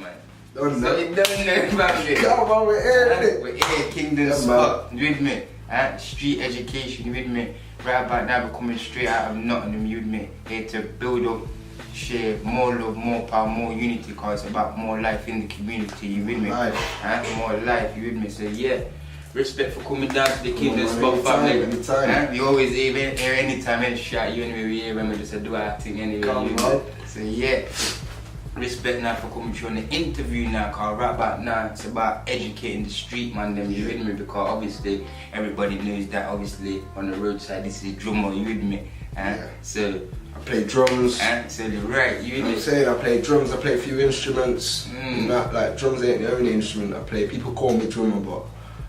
man. Don't So you don't know about it. Come on, we're here. We're here, Kingdom Spot. You with me? Street education, you with me? Right about now, we're coming straight out of Nottingham, you with me? Here to build up, share more love, more power, more unity, cause it's about more life in the community, you with me? More life, you with me? So yeah, respect for coming down to the Kingdom Spot family. Anytime. We always here anytime, any shot you anyway, we here when we just do our thing anyway. So yeah, respect now for coming through on the interview now, cause right about now it's about educating the street man them, you with me? Because obviously everybody knows that obviously on the roadside this is Drumma, you with me? So I play drums. so you're right, you with me? I'm saying I play drums, I play a few instruments. Not, like drums ain't the only instrument I play. People call me drummer, but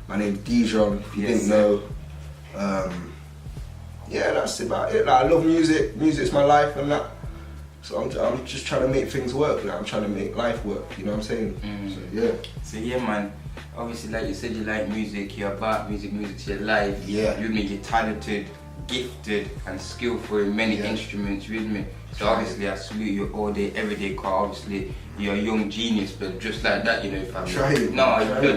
my name's Dijon, if you didn't know. Yeah, that's about it. Like, I love music, music's my life and that. So I'm just trying to make things work. Like, I'm trying to make life work, you know what I'm saying? So yeah man, obviously like you said you like music, you're about music, music's your life. Yeah. You with me, you're talented, gifted and skillful in many instruments, you with me? So obviously I salute you all day, every day, cause obviously you're a young genius, but just like that, you know, family.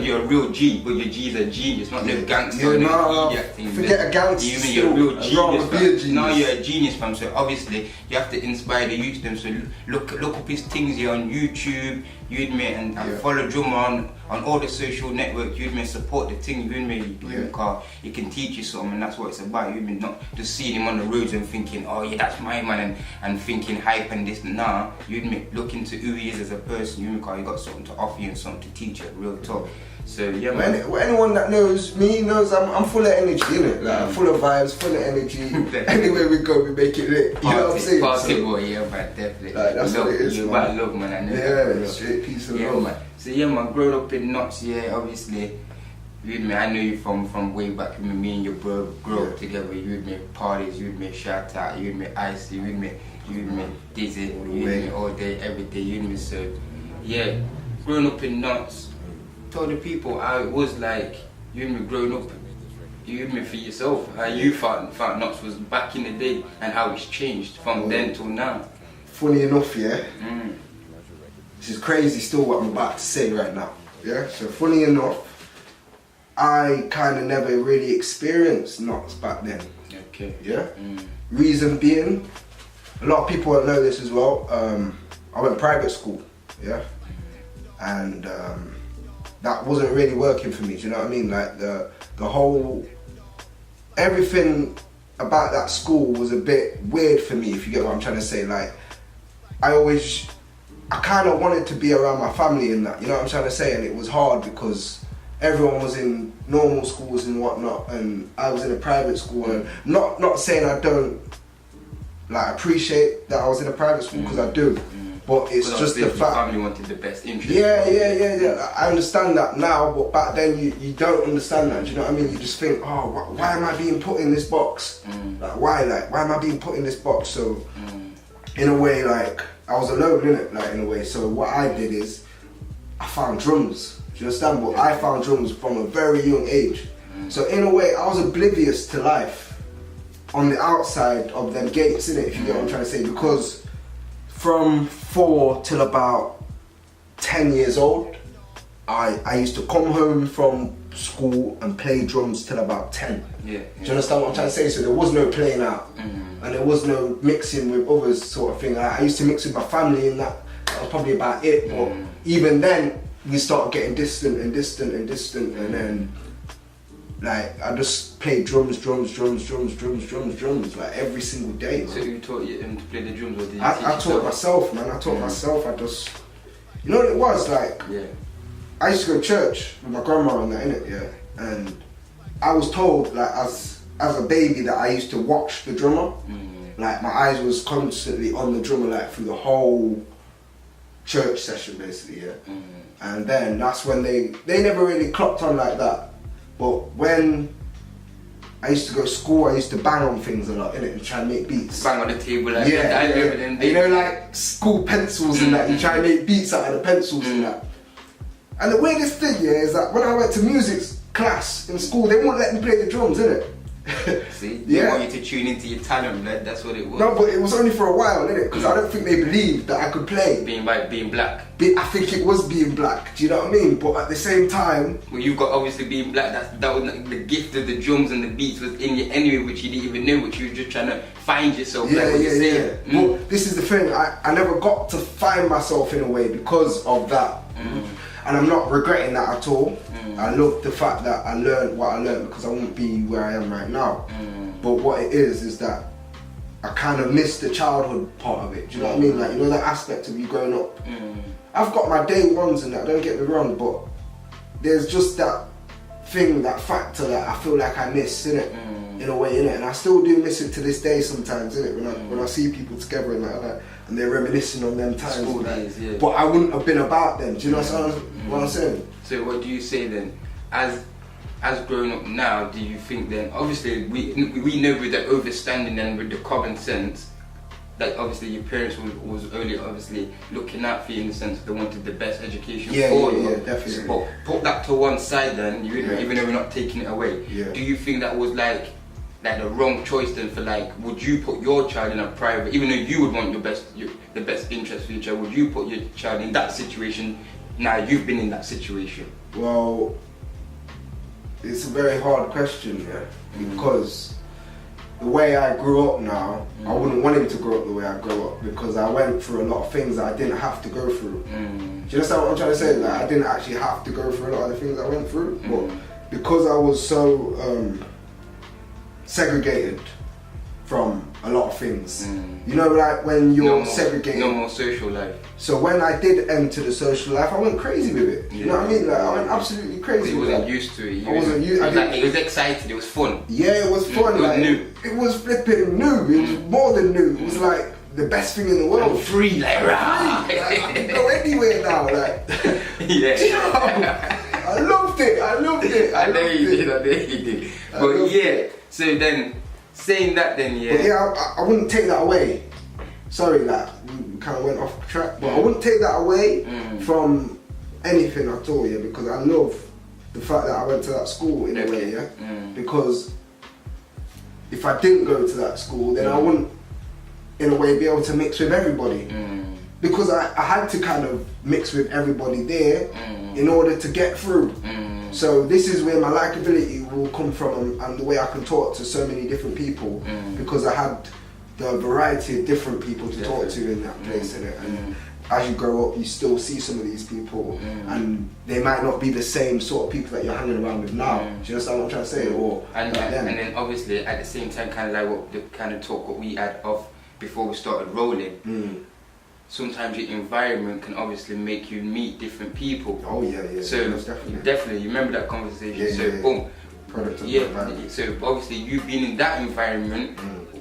You're a real G, but your G's a genius, not no gangster, idiot thing. Forget a gangster. You mean you're a real genius, fam. No, you're a genius, fam. So obviously you have to inspire the youth them. So look up his things here on YouTube, you with me, and follow Drumma on all the social networks, you with me, support the thing, you with me, because he can teach you something, and that's what it's about, you with me, not just seeing him on the roads and thinking, oh yeah, that's my man, and thinking hype and this, nah, you with me, look into who he is as a person, you with me, because he got something to offer you and something to teach you, real talk. So yeah, man. Anyone that knows me knows I'm full of energy, innit? Like, full of vibes, full of energy. Anywhere we go, we make it lit. You know what I'm saying? Party boy, yeah, man, definitely. Like, that's what it is, you about love, man. I know. Yeah, straight peace and love. Man. So yeah, man, growing up in Knots, yeah, obviously, you with me, I know you from way back. With me and your bro grew up together. You with me, parties. You with me, shout out. You with me, ice. You with me, dizzy. You with me all day, every day. You with me, so yeah, growing up in Knots. Told the people how it was like, you and me growing up, you and me for yourself, how you found Knots was back in the day and how it's changed from then till now. Funny enough, yeah, this is crazy still what I'm about to say right now, yeah, so funny enough, I kind of never really experienced Knots back then, yeah, reason being, a lot of people don't know this as well, I went private school, yeah, and that wasn't really working for me, do you know what I mean? Like the whole, everything about that school was a bit weird for me, if you get what I'm trying to say. Like, I kind of wanted to be around my family and that, you know what I'm trying to say? And it was hard because everyone was in normal schools and whatnot, and I was in a private school, and not saying I don't like appreciate that I was in a private school, because I do. But it's just the fact. Family wanted the best interest. Yeah. I understand that now, but back then you don't understand that. Do you know what I mean? You just think, oh, why am I being put in this box? Like, why am I being put in this box? So, in a way, like, I was alone in it, like, in a way. So what I did is, I found drums. Do you understand? But I found drums from a very young age. So in a way, I was oblivious to life on the outside of them gates, innit? If you get what I'm trying to say, because from 4 till about 10 years old, I used to come home from school and play drums till about 10. Do you understand what I'm trying to say? So there was no playing out, and there was no mixing with others, sort of thing. I used to mix with my family, and that was probably about it. But even then, we started getting distant, and then like I just played drums like every single day. So you taught him to play the drums, or did you I taught myself, man. I taught myself. I just, you know what it was like. I used to go to church with my grandma and that, innit, and I was told, like, as a baby, that I used to watch the drummer. Like, my eyes was constantly on the drummer, like, through the whole church session, basically, And then that's when they never really clocked on like that. But when I used to go to school, I used to bang on things a lot, innit, and try and make beats. Bang on the table, like you know, like school pencils and that, you try and make beats out of the pencils and that. And the weirdest thing, is that when I went to music class in school, they wouldn't let me play the drums, innit? See, they want you to tune into your talent, man. That's what it was. No, but it was only for a while, innit? Because I don't think they believed that I could play. Being black. I think it was being black. Do you know what I mean? But at the same time, well, you've got obviously being black. That was like the gift of the drums and the beats was in you anyway, which you didn't even know, which you were just trying to find yourself. Yeah. Well, this is the thing. I never got to find myself in a way because of that. And I'm not regretting that at all. I love the fact that I learned what I learned because I wouldn't be where I am right now. But what it is that I kind of missed the childhood part of it. Do you know what I mean? Like, you know, that aspect of you growing up. I've got my day ones and that, don't get me wrong, but there's just that thing, that factor that I feel like I miss, innit? In a way, innit? And I still do miss it to this day sometimes, innit? When I see people together and like that, and they're reminiscing on them times. School days, yeah. But I wouldn't have been about them. Do you know what I'm saying? So what do you say then? As growing up now, do you think then, obviously we know with the understanding and with the common sense, that obviously your parents was early obviously looking out for you in the sense that they wanted the best education for you. Yeah, definitely. But put that to one side then, even though we're not taking it away, do you think that was like the wrong choice then for like, would you put your child in a private, even though you would want the best interest for your child, would you put your child in that situation now you've been in that situation? Well, it's a very hard question, because the way I grew up now, I wouldn't want him to grow up the way I grew up because I went through a lot of things that I didn't have to go through. Do you understand what I'm trying to say? Like, I didn't actually have to go through a lot of the things I went through, but because I was so segregated from a lot of things, you know, like when you're segregated. No more social life. So when I did enter the social life, I went crazy with it. You know what I mean? Like, I went absolutely crazy with it. You wasn't used to it. I wasn't used. It was exciting. It was fun. Yeah, it was fun. It was new. It was flipping new. It was more than new. It was like the best thing in the world. I'm free, like, rah. Like, I can go anywhere now. Like, yeah. You know, I loved it. I know you did. But yeah. So then, saying that, then But yeah, I wouldn't take that away. Sorry, like, we kind of went off track, but I wouldn't take that away from anything at all, because I love the fact that I went to that school in a way, because if I didn't go to that school, then I wouldn't, in a way, be able to mix with everybody. Because I had to kind of mix with everybody there in order to get through. So this is where my likability will come from and the way I can talk to so many different people, because I had the variety of different people to talk to in that place, innit? And as you grow up, you still see some of these people, and they might not be the same sort of people that you're hanging around with now. Do you understand what I'm trying to say? Or and then obviously at the same time, kind of like what the kind of talk what we had off before we started rolling. Sometimes your environment can obviously make you meet different people. Oh yeah. So definitely, you remember that conversation. Boom. So obviously you being in that environment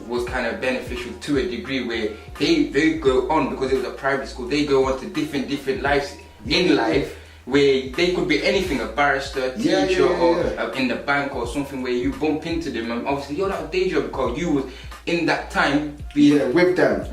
was kind of beneficial to a degree where they go on, because it was a private school, they go on to different lives in life where they could be anything, a barrister, teacher, or in the bank or something, where you bump into them and obviously you're not a day job because you was in that time being with them,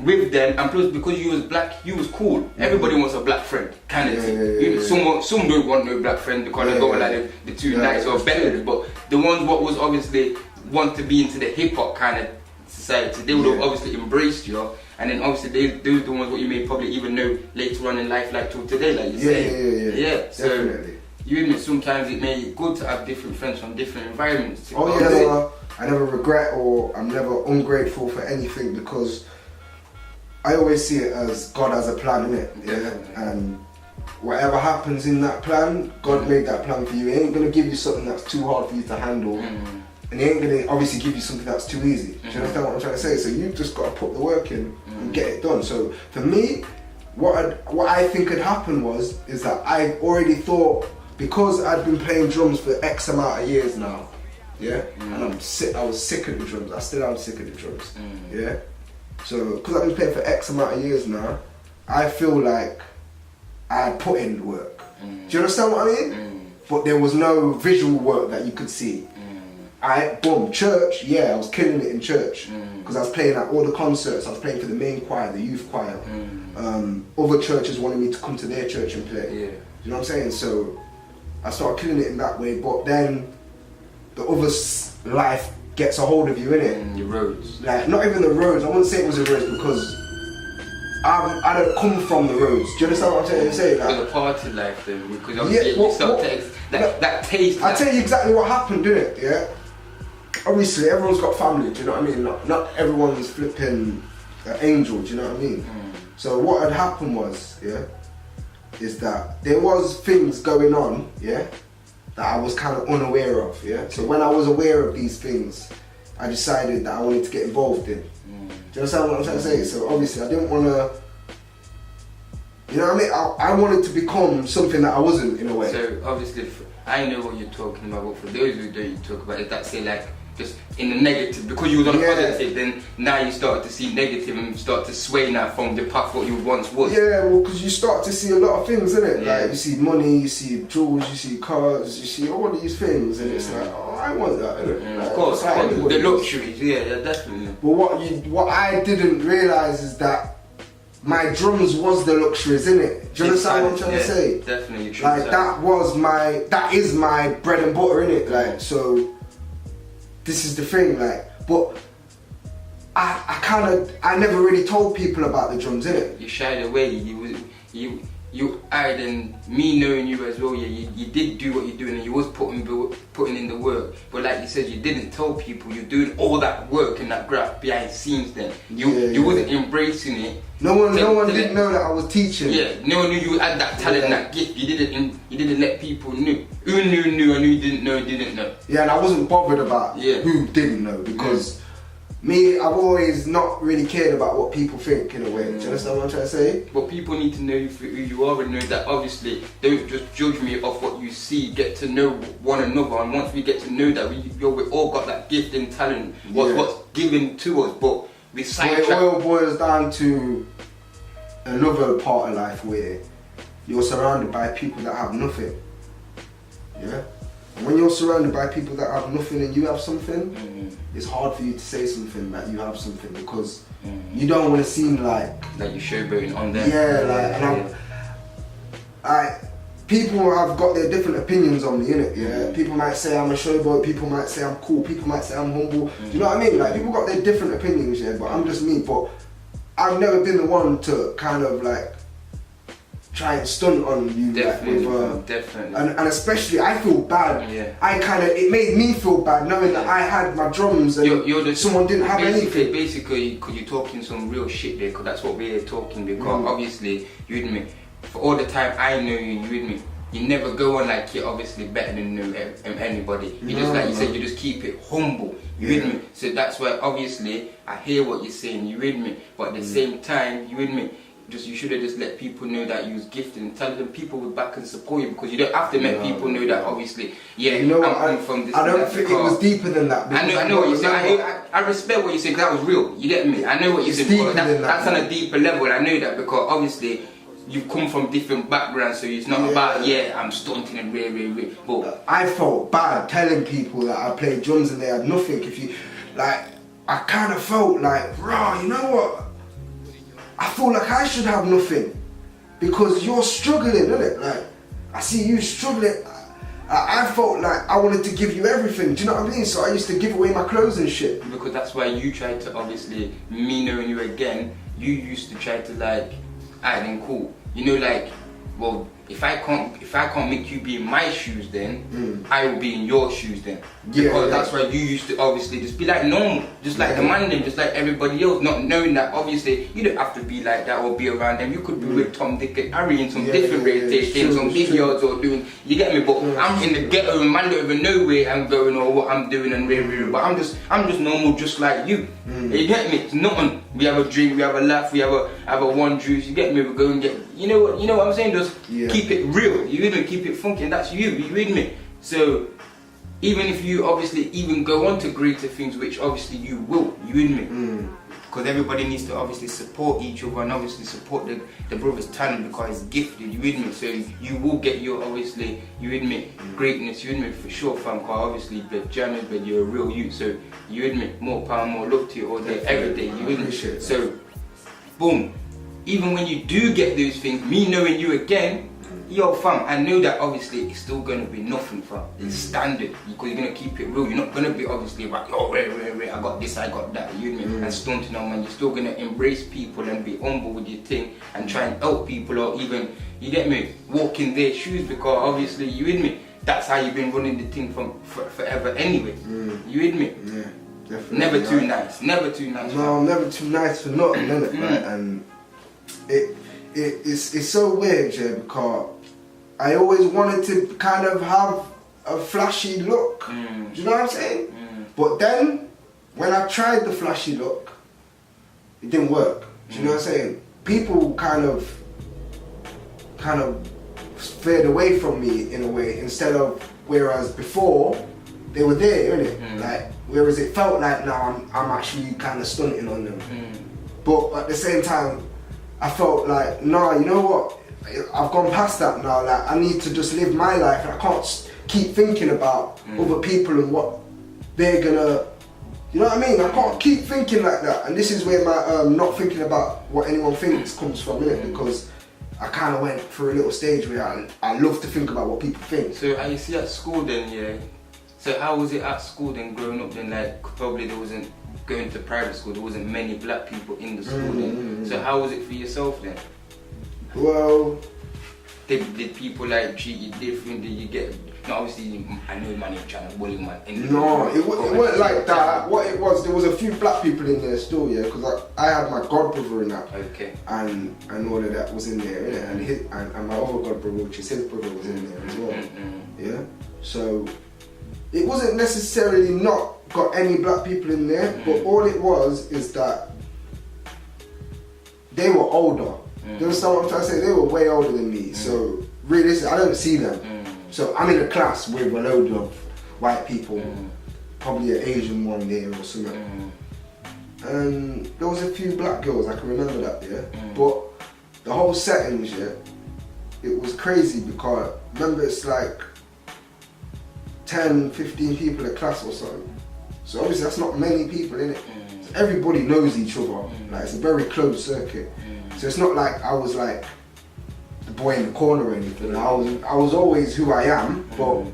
and plus because you was black, you was cool. Everybody wants a black friend, kind of thing. Some don't want no black friend because they got like the two nice or better, but the ones what was obviously want to be into the hip hop kind of society, they would have obviously embraced you. And then obviously those are the ones what you may probably even know later on in life, like till today, like you say. Yeah. So definitely. You admit sometimes it may be good to have different friends from different environments. I never regret or I'm never ungrateful for anything, because I always see it as God has a plan, innit? Yeah. And whatever happens in that plan, God made that plan for you. He ain't gonna give you something that's too hard for you to handle. And he ain't gonna obviously give you something that's too easy. Do you understand what I'm trying to say? So you've just got to put the work in and get it done. So for me, what I think had happened is that I already thought, because I'd been playing drums for X amount of years now, and I was sick of the drums. I still am sick of the drums, So because I've been playing for X amount of years now, I feel like I had put in the work. Do you understand what I mean? But there was no visual work that you could see. Church, I was killing it in church, because I was playing at all the concerts. I was playing for the main choir, the youth choir. Other churches wanted me to come to their church and play. You know what I'm saying? So I started killing it in that way, but then the other life gets a hold of you, innit? Your roads. Like, not even the roads. I wouldn't say it was the roads because I don't come from the roads. Do you understand what I'm trying to say? Like, the party life then, because obviously you start that taste. I'll tell you exactly what happened, didn't it? Yeah. Obviously, everyone's got family. Do you know what I mean? Not everyone's flipping an angel. Do you know what I mean? So what had happened was, yeah, is that there was things going on, yeah, that I was kind of unaware of, yeah. So when I was aware of these things, I decided that I wanted to get involved in. Do you understand what I'm trying to say? So obviously I didn't want to, you know what I mean? I wanted to become something that I wasn't, in a way. So obviously, I know what you're talking about, but for those who don't talk about it, that's say like, just in the negative, because you was on a positive, then now you start to see negative and start to sway now from the path what you once was. Yeah, well, because you start to see a lot of things, innit? Yeah. Like, you see money, you see jewels, you see cars, you see all of these things, and it's like, oh, I want that, innit? Like, of course, like the luxuries, yeah, definitely. But what I didn't realise is that my drums was the luxuries, innit? Do you understand what I'm trying to say? Definitely true. Like, that is my bread and butter, innit? Like, so this is the thing, like, but I never really told people about the drums, innit? You shied away. You eyed, and me knowing you as well. Yeah, you did do what you're doing, and you was putting in the work. But like you said, you didn't tell people you're doing all that work and that graft behind the scenes. Then you wasn't embracing it. No one didn't know that I was teaching. Yeah, no one knew you had that talent, that gift. You didn't let people know. Who knew, and who didn't know. Yeah, and I wasn't bothered about who didn't know, because me, I've always not really cared about what people think, in a way. Do you understand what I'm trying to say? But people need to know you for who you are, and know that obviously don't just judge me off what you see. Get to know one another, and once we get to know that we all got that gift and talent, what's given to us, but we sidetrack. It all boils down to another part of life where you're surrounded by people that have nothing. Yeah? And when you're surrounded by people that have nothing and you have something, it's hard for you to say something that you have something, because you don't want to seem like you're showboating on them. Yeah, like, people have got their different opinions on me, innit? Yeah, people might say I'm a showboat, people might say I'm cool, people might say I'm humble. Do you know what I mean? Like, people got their different opinions, yeah, but I'm just me. But I've never been the one to kind of like try and stunt on you. Definitely, like, definitely. And especially, I feel bad. Yeah. It made me feel bad knowing that I had my drums and someone didn't have anything. Basically, because you're talking some real shit there, because that's what we're talking, because obviously, you with me, for all the time I know you with me, you never go on like you're obviously better than anybody. You just, like you said, you just keep it humble. You with me? So that's why obviously I hear what you're saying. You with me? But at the same time, you with me? You should have just let people know that you was gifted, and tell them people will back and support you, because you don't have to let people know that obviously. Yeah, you know what? I'm coming from this. I don't think it was deeper than that. I know what you're saying. I respect what you're saying, because that was real. You get me? I know what you're saying. That's on a deeper level. I know that, because obviously you've come from different backgrounds, so it's not about I'm stunting and rare. But I felt bad telling people that I played drums and they had nothing. I kind of felt like, raw. You know what? I feel like I should have nothing, because you're struggling, innit? Like, I see you struggling. I felt like I wanted to give you everything. Do you know what I mean? So I used to give away my clothes and shit. Because that's why you tried to, obviously, me knowing you again, you used to try to like, alright then cool. You know, like, well, if I can't make you be in my shoes, then I will be in your shoes then. Because that's why you used to obviously just be like normal, just like the man them, just like everybody else, not knowing that obviously you don't have to be like that or be around them. You could be with Tom, Dick and Harry in some different rotations, some big yards or doing, you get me? But I'm in the ghetto and man don't even know where I'm going or what I'm doing and but I'm just normal, just like you. You get me? It's nothing. We have a drink, we have a laugh, we have a one juice. You get me? We go and get. You know what I'm saying? Just keep it real. You even keep it funky, and that's you. You with me? So even if you obviously even go on to greater things, which obviously you will. You with me? Because everybody needs to obviously support each other and obviously support the brother's talent, because he's gifted. You with me? So you will get your obviously, you with me, greatness. You with me for sure, fam. Because obviously the jammers, but you're a real you. So you with me? More power, more love to you all day, every day. You with me? So boom. Even when you do get those things, me knowing you again, Yo, fam, I knew that obviously it's still gonna be nothing, fam. It's standard because you're gonna keep it real. You're not gonna be obviously like, oh, wait, I got this, I got that, you know me, and stunting on man. You're still gonna embrace people and be humble with your thing and try and help people, or even, you get me, walk in their shoes, because obviously, you with me, that's how you've been running the thing from forever anyway. You with me? Yeah, definitely. Never too nice, never too nice. No, I'm never too nice for nothing, innit? Right? And it's so weird, yeah, because I always wanted to kind of have a flashy look. Do you know what I'm saying? But then, when I tried the flashy look, it didn't work. Do you know what I'm saying? People kind of fared away from me in a way, instead of, whereas before they were there, innit? Like, whereas it felt like now I'm actually kind of stunting on them. But at the same time, I felt like, nah, you know what? I've gone past that now. Like, I need to just live my life, and I can't keep thinking about other people and what they're gonna. You know what I mean? I can't keep thinking like that, and this is where my not thinking about what anyone thinks comes from, innit? Because I kind of went through a little stage where I love to think about what people think. So how you see at school then, yeah? So how was it at school then, growing up then? Like, probably there wasn't, going to private school, there wasn't many black people in the school then. So how was it for yourself then? Well, did people like treat you different? Did you get, no, obviously I know man, you're trying to bully man. No, it wasn't like that. What it was, there was a few black people in there still, yeah, because I had my godbrother in that. Okay. And all of that was in there, innit? And my other godbrother, which is his brother, was in there as well. Yeah. So it wasn't necessarily not got any black people in there, but all it was is that they were older. Do you understand what I'm trying to say? They were way older than me, so realistically, I don't see them. So I'm in a class with a load of white people, probably an Asian one there or something. And there was a few black girls, I can remember that, yeah. But the whole settings, yeah, it was crazy because, remember, it's like 10, 15 people in a class or something. So obviously that's not many people in it. So everybody knows each other. Like, it's a very closed circuit. So it's not like I was like the boy in the corner or anything. I was always who I am, but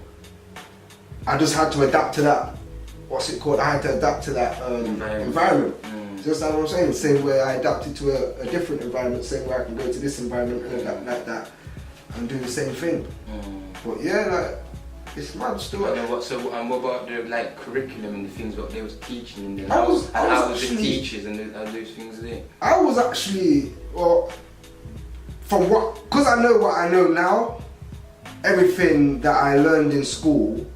I just had to adapt to that. What's it called? I had to adapt to that environment. Just like what I'm saying. Same way I adapted to a different environment. Same way I can go to this environment and adapt like that and do the same thing. But yeah, like, it's mad still. And what about the like curriculum and the things what they was teaching in there? How was the teachers and those things there? I was actually, well, from what, because I know what I know now, everything that I learned in school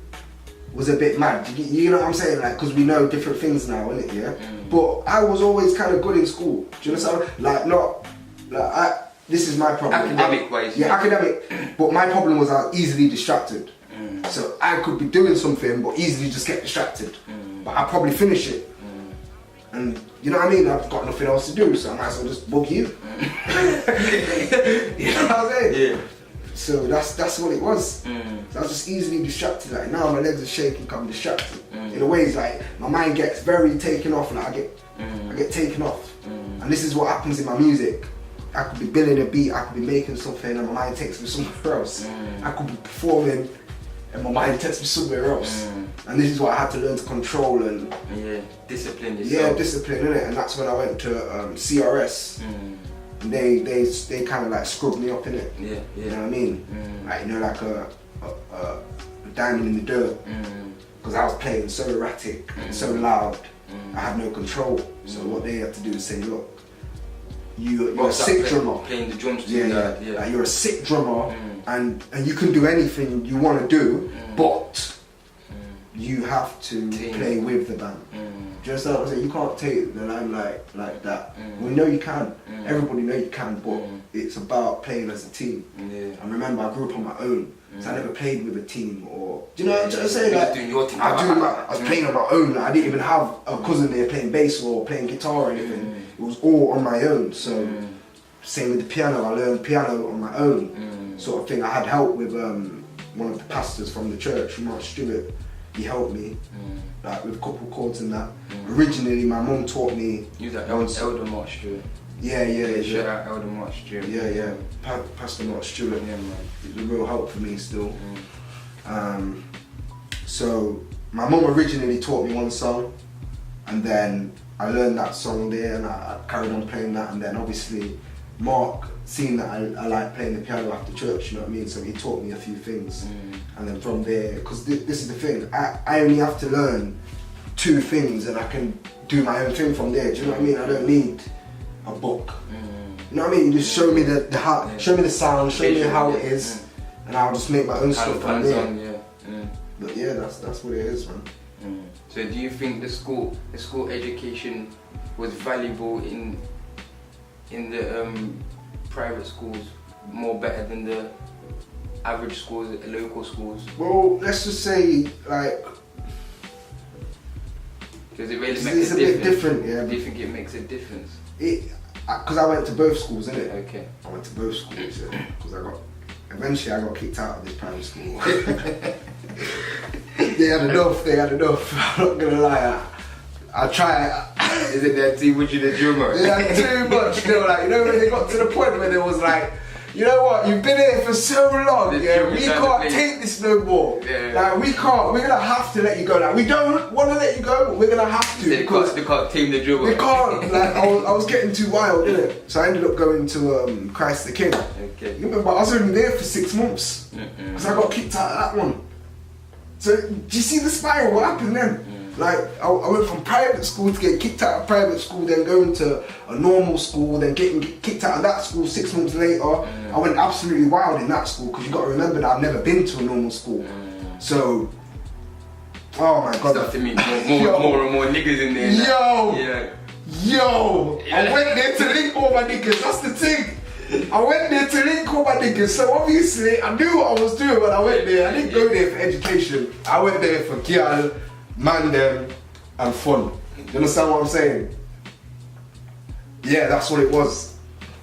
was a bit mad. You know what I'm saying? Like, because we know different things now, innit? Yeah. But I was always kind of good in school. Do you understand? Like, not like this is my problem. Academic wise. Yeah, academic. But my problem was I was easily distracted. So I could be doing something but easily just get distracted. But I'll probably finish it. And you know what I mean? I've got nothing else to do, so I might as well just bug you. You know what I'm saying? Yeah. So that's what it was. So I was just easily distracted. Like, now my legs are shaking, I'm distracted. In a way, it's like my mind gets very taken off. Like I get taken off. And this is what happens in my music. I could be building a beat, I could be making something, and my mind takes me somewhere else. I could be performing, and my mind takes me somewhere else. And this is what I had to learn to control and discipline yourself. Yeah, discipline, innit? And that's when I went to CRS. And they kind of like scrubbed me up in it. Yeah. You know what I mean? Like, you know, like a diamond in the dirt. Because I was playing so erratic and so loud, I had no control. So what they had to do is say, look, you're a sick drummer. Playing the drums. Yeah. Like, you're a sick drummer, and you can do anything you want to do, but you have to play with the band. Do you understand what I'm saying? You can't take the limelight like that. We know you can. Everybody know you can, but it's about playing as a team. And remember, I grew up on my own, so I never played with a team. Or do you know what I'm saying? Like, I was playing on my own. Like, I didn't even have a cousin there playing bass or playing guitar or anything. It was all on my own. So same with the piano. I learned piano on my own, sort of thing. I had help with one of the pastors from the church, Mark Stewart. He helped me, like, with a couple chords and that. Originally, my mum taught me. You that elder Mark Stewart? Yeah. Shout out Elder Mark Stewart. Yeah. Pastor Mark Stewart. Yeah, man. He's a real help for me still. So my mum originally taught me one song, and then I learned that song there, and I carried on playing that, and then obviously Mark seen that I like playing the piano after church, you know what I mean? So he taught me a few things, and then from there, because this is the thing, I only have to learn 2 things, and I can do my own thing from there. Do you know what I mean? I don't need a book. You know what I mean? You just show me the how, show me the sound, show me how it is, and I'll just make my own stuff from there. But yeah, that's what it is, man. So do you think the school education was valuable in the private schools more better than the average schools, local schools? Well, let's just say like. Does it really make a difference? It's a bit different, yeah. Do you think it makes a difference? Because I went to both schools, innit? Okay. I went to both schools, yeah. Because eventually I got kicked out of this private school. They had enough. I'm not gonna lie. I try. Is it that too much of the drummer? They had too much. They were like, you know, when they got to the point where there was like, you know what, you've been here for so long, yeah, we can't take this no more. Yeah. Like, we're gonna have to let you go. Like, we don't want to let you go, but we're gonna have to. They can't tame the drummer. We can't. Like, I was getting too wild, innit? So I ended up going to Christ the King. Okay. You remember, I was only there for 6 months. Because I got kicked out of that one. So, do you see the spiral? What happened then? Like, I went from private school to get kicked out of private school, then going to a normal school, then getting kicked out of that school 6 months later. I went absolutely wild in that school, because you got to remember that I've never been to a normal school. So, oh my God. Start to meet more and more niggas in there now. Yo, I went there to link all my niggas, that's the thing. I went there to link all my niggas, so obviously I knew what I was doing when I went there. I didn't go there for education. I went there for girl, man them, and fun. You understand what I'm saying? Yeah, that's what it was.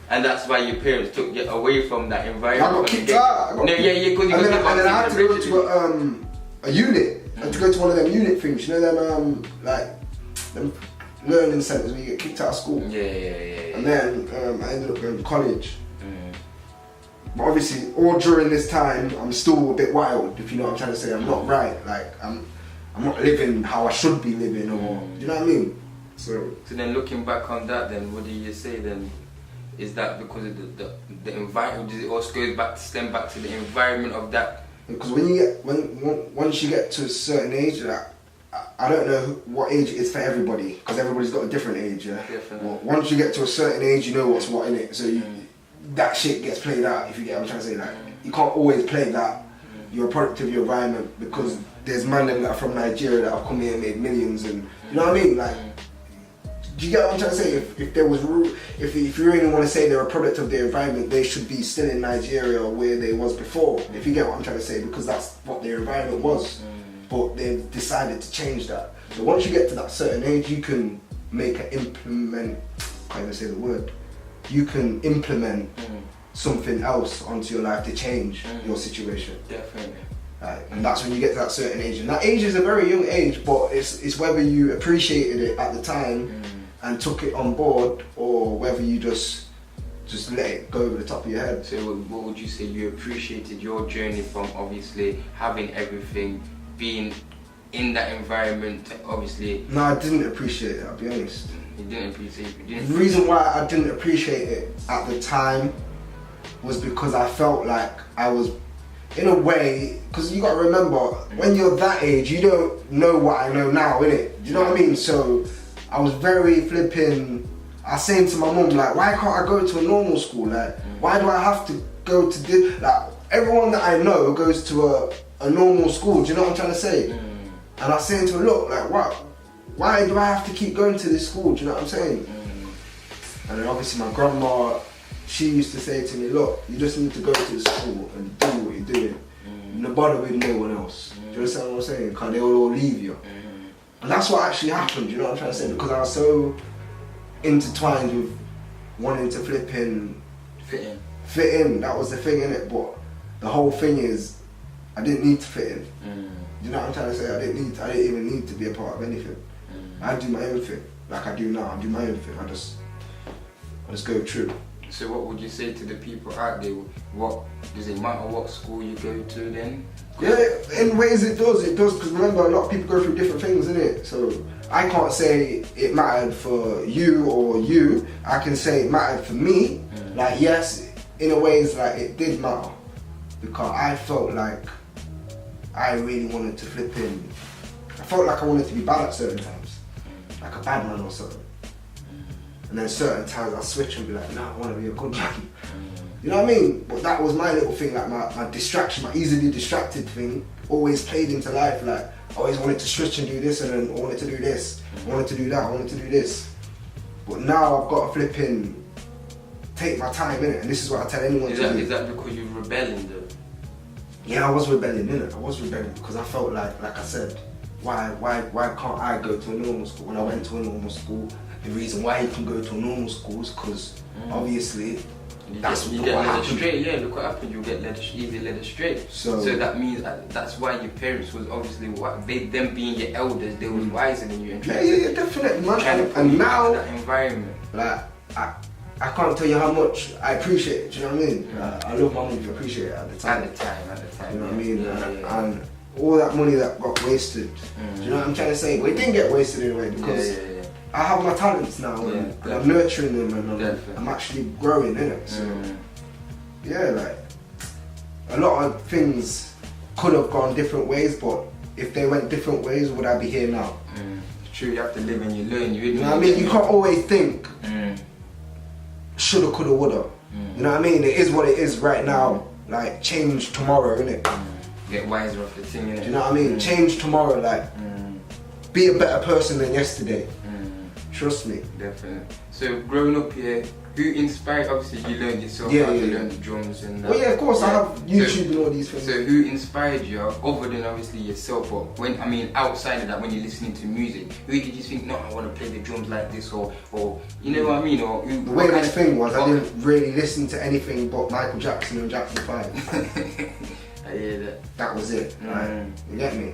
And that's why your parents took you away from that environment. I got kicked out. And then I had to go to a unit. I had to go to one of them unit things. You know them them learning centres where you get kicked out of school. Yeah. And then I ended up going to college. But obviously, all during this time, I'm still a bit wild. If you know what I'm trying to say, I'm not right. Like I'm not living how I should be living, or do you know what I mean? So then, looking back on that, then what do you say then? Is that because of the environment? Does it also stem back to the environment of that? Because once you get to a certain age, like, I don't know what age it is for everybody, because everybody's got a different age. Yeah. Definitely. Well, once you get to a certain age, you know what's what in it. So that shit gets played out. If you get what I'm trying to say, like you can't always play that. You're a product of your environment, because there's men that are from Nigeria that have come here and made millions, and you know what I mean. Like, do you get what I'm trying to say? If there was, if you really want to say they're a product of their environment, they should be still in Nigeria or where they was before. If you get what I'm trying to say, because that's what their environment was. But they've decided to change that. So once you get to that certain age, you can make an implement. Can't even say the word. You can implement something else onto your life to change your situation. Definitely. And that's when you get to that certain age. And that age is a very young age, but it's whether you appreciated it at the time and took it on board, or whether you just let it go over the top of your head. So what would you say you appreciated your journey from obviously having everything, being in that environment, obviously? No, I didn't appreciate it, I'll be honest. You didn't appreciate it? The reason why I didn't appreciate it at the time was because I felt like I was, in a way, because you got to remember, when you're that age, you don't know what I know now, innit? Do you know what I mean? So I was very flipping. I was saying to my mum, like, why can't I go to a normal school? Like, why do I have to go to this? Like, everyone that I know goes to a normal school. Do you know what I'm trying to say? And I was saying to her, look, like, why do I have to keep going to this school? Do you know what I'm saying? And then obviously my grandma, she used to say to me, look, you just need to go to the school and do what you're doing. No bother with no one else. Do you understand what I'm saying? Because they will all leave you. And that's what actually happened, you know what I'm trying to say? Because I was so intertwined with wanting to fit in. That was the thing, innit? But the whole thing is, I didn't need to fit in. You know what I'm trying to say? I didn't even need to be a part of anything. I do my own thing, like I do now. I do my own thing. just go through. So what would you say to the people out there? What does it matter what school you go to then? Yeah, in ways it does, because remember a lot of people go through different things, innit? So I can't say it mattered for you or you, I can say it mattered for me. Like yes, in a ways like it did matter, because I felt like I really wanted to flip in. I felt like I wanted to be bad at certain times, like a bad man or something. And then certain times I'll switch and be like, nah, I want to be a good man. You know what I mean? But that was my little thing, like my distraction, my easily distracted thing, always played into life. Like I always wanted to switch and do this, and then I wanted to do this, I wanted to do that, I wanted to do this. But now I've got to flip in, take my time in it, and this is what I tell anyone to do. Is that because you're rebelling though? Yeah, I was rebelling, innit? I was rebelling because I felt like I said, why can't I go to a normal school? When I went to a normal school, the reason why you can go to a normal school is because obviously you that's get what led happened. astray. Yeah, look what happened. You get easily led astray. So that means that's why your parents was obviously them being your elders, they was wiser than you. And Yeah, definitely, man. Trying to put And you now, into that environment. like I can't tell you how much I appreciate it. Do you know what I mean? I love my money to appreciate it at the time. At the time. You know what I mean? Yeah. And all that money that got wasted. Do you know what I'm trying to say? Well, it didn't get wasted in a way because I have my talents now and I'm nurturing them and I'm actually growing in it. So yeah, like a lot of things could have gone different ways, but if they went different ways, would I be here now? It's true, you have to live and you learn. You know what I mean? You can't always think shoulda, coulda, woulda. You know what I mean? It is what it is right now. Like change tomorrow, innit? Get wiser off the thing, innit? Do you know what I mean? Change tomorrow, like be a better person than yesterday. Trust me. Definitely. So growing up here, who inspired? Obviously, you learned yourself how to learn the drums and that. Well, yeah, of course, I have YouTube and all these things. So who inspired you, other than obviously yourself? But outside of that, when you're listening to music, who did you think, no, I want to play the drums like this, or you know what I mean? Or the weirdest thing was I didn't really listen to anything but Michael Jackson and Jackson 5. I hear that. That was it. Right? You get me?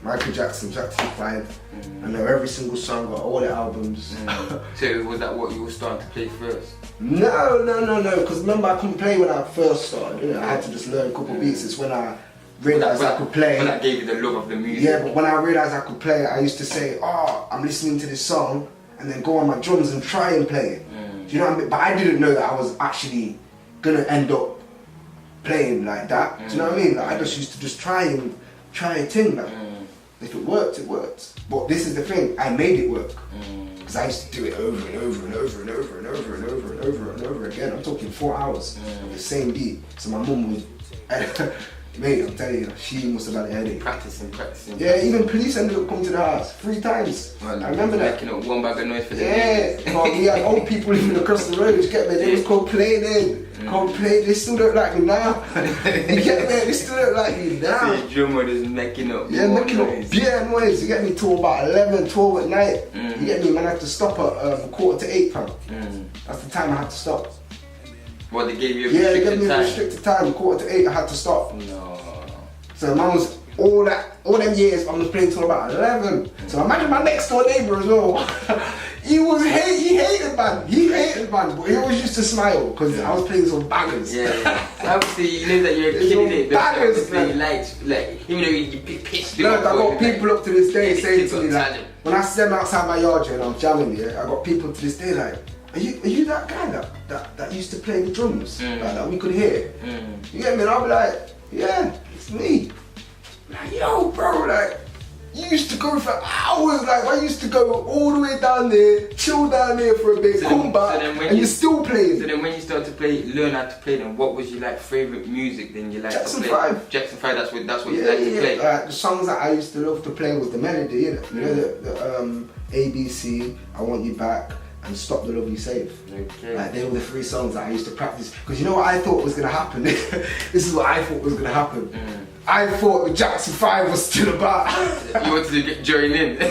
Michael Jackson, Jackson 5. I know every single song, got all the albums. So was that what you were starting to play first? No. Because remember, I couldn't play when I first started. You know, I had to just learn a couple beats. It's when I realised I could play. When that gave you the love of the music. Yeah, but when I realised I could play, I used to say, oh, I'm listening to this song, and then go on my drums and try and play it. Do you know what I mean? But I didn't know that I was actually gonna end up playing like that. Do you know what I mean? Like, I just used to just try a thing. Like, if it worked, it worked. But this is the thing, I made it work. Because I used to do it over and over and over and over and over and over and over and over again. I'm talking 4 hours of the same beat. So my mum would, mate, I'm telling you, she must have had a headache. Practicing. Yeah, even police ended up coming to the house 3 times. Well, I remember that. Making up one bag of noise for the we had old people living across the road, you get me? They was complaining. They still don't like me now. You get me? They still don't like me now. So your drummer is making up making noise. up beer noise. You get me? Till about 11, 12 at night. You get me? Man, I had to stop at 7:45, fam. That's the time I had to stop. Well, they gave you a they restricted gave me a time. restricted time. 7:45, I had to stop. No. So man was all them years I was playing till about 11. So imagine my next door neighbour as well. he hated man, but he always used to smile because I was playing some bangers. Yeah. So obviously you know that you're a kid, bangers, you like even though you pissed. Look, I got people up to this day saying to me like, when I see them outside my yard and I'm jamming, I got people to this day like, are you that guy that used to play the drums like, that we could hear? You get me? And I'll be like, yeah, it's me. Like, yo, bro, like, you used to go for hours. Like, I used to go all the way down there, chill down there for a bit, come back, and you're still playing. So then when you started to learn how to play them, what was your favourite music then you liked Jackson to play? 5. Jackson 5, that's what you liked to play? The songs that I used to love to play was the melody, you know the ABC, I Want You Back, and Stop the Love You Save. Okay. Like, they were the 3 songs that I used to practice. Because you know what I thought was going to happen? This is what I thought was going to happen. I thought the Jackson 5 was still about. You wanted to join in? I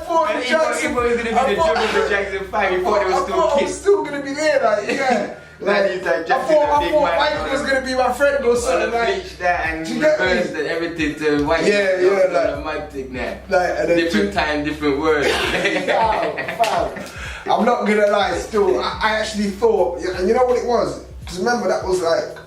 thought the Jackson thought he was gonna be the drummer for Jackson 5. You thought it was still I Kid. was still gonna be there, like, yeah. Like, he's like Jackson, I thought Mike was gonna be my friend or something, like. Bleach that and Do you get me? reversed and everything to white. Yeah, like a mad thing now. Like, and then Different time, different words. Fam. I'm not gonna lie, still, I actually thought, and you know what it was? Because remember, that was like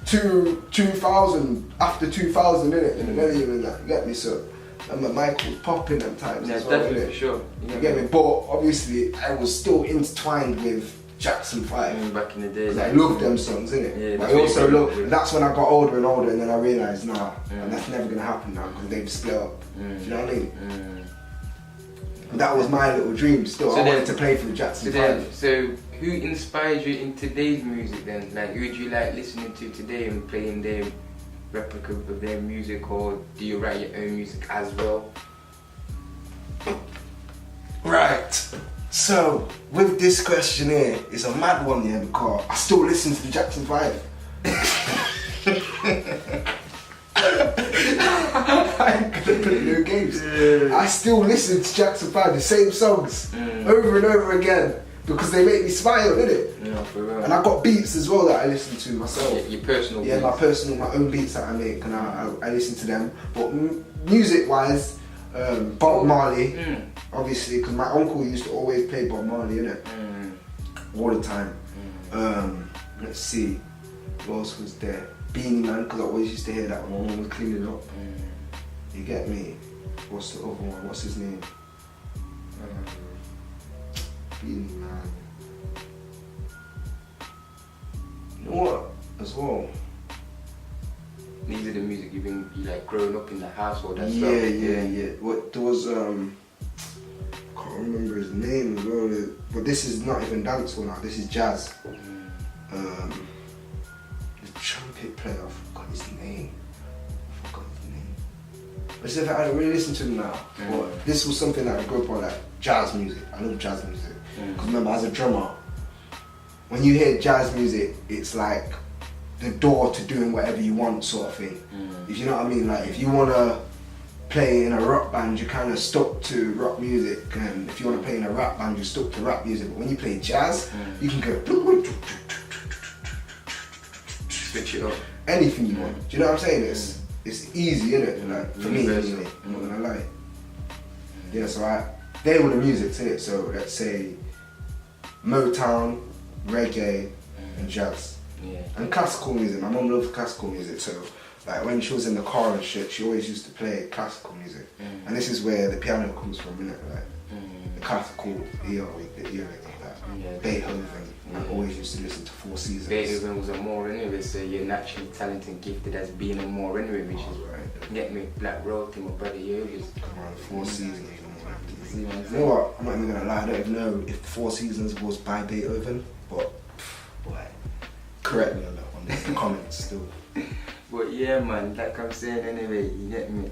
2000, after 2000, innit? In the millennium and that, you get me? So, remember, Michael was popping them times Yeah, as well, definitely, innit? for sure. You get me? But obviously, I was still intertwined with Jackson 5. Back in the day. I love them songs, innit? Yeah, but I also love, and that's when I got older and older, and then I realised, nah, and that's never gonna happen now because they've split up. Do you know what I mean? That was my little dream still. I wanted to play for the Jackson 5. So who inspires you in today's music then? Like, who do you like listening to today and playing their replica of their music, or do you write your own music as well? Right. So, with this question here, it's a mad one, yeah, because I still listen to the Jackson 5. I ain't gonna play no games. I still listen to Jackson 5, the same songs, over and over again, because they make me smile, innit? Yeah, for real. And I've got beats as well that I listen to myself. Yeah, your personal beats. my own beats that I make, and I listen to them. But music-wise, Bob Marley, obviously, because my uncle used to always play Bob Marley, innit? All the time. Let's see, what else was there? Beanie Man, because I always used to hear that when my mum was cleaning up. You get me? What's the other one? What's his name? Beanie Man. You know what? As well. These are the music you like growing up in the household and Yeah. stuff. What there was I can't remember his name as well. But this is not even dancehall now. This is jazz. The trumpet player. I forgot his name. But see, I don't really listen to him now. But this was something that I grew up on, like jazz music. I love jazz music. Because remember, as a drummer, when you hear jazz music, it's like the door to doing whatever you want, sort of thing. If you know what I mean, like if you wanna play in a rock band, you're kind of stuck to rock music, and if you wanna play in a rap band, you're stuck to rap music. But when you play jazz, you can go switch it up. anything you want. Do you know what I'm saying? It's easy, innit? Like for me, anyway. I'm not gonna lie. Yeah, so they were the music, innit? So let's say Motown, reggae, and jazz. Yeah. And classical music. My mum loved classical music, so like when she was in the car and shit, she always used to play classical music. And this is where the piano comes from, innit? Like the classical era, like Beethoven. I always used to listen to Four Seasons. Beethoven was a MOOR anyway, so you're naturally talented and gifted as being a MOOR anyway, which is right. Get me, Black Royalty, my brother, you just Come on, Four Seasons. you know what I'm You saying? know what? I'm not even gonna lie. I don't even know if Four Seasons was by Beethoven, but boy, correct me on that one in the comments still. But yeah, man, like I'm saying anyway, you get me.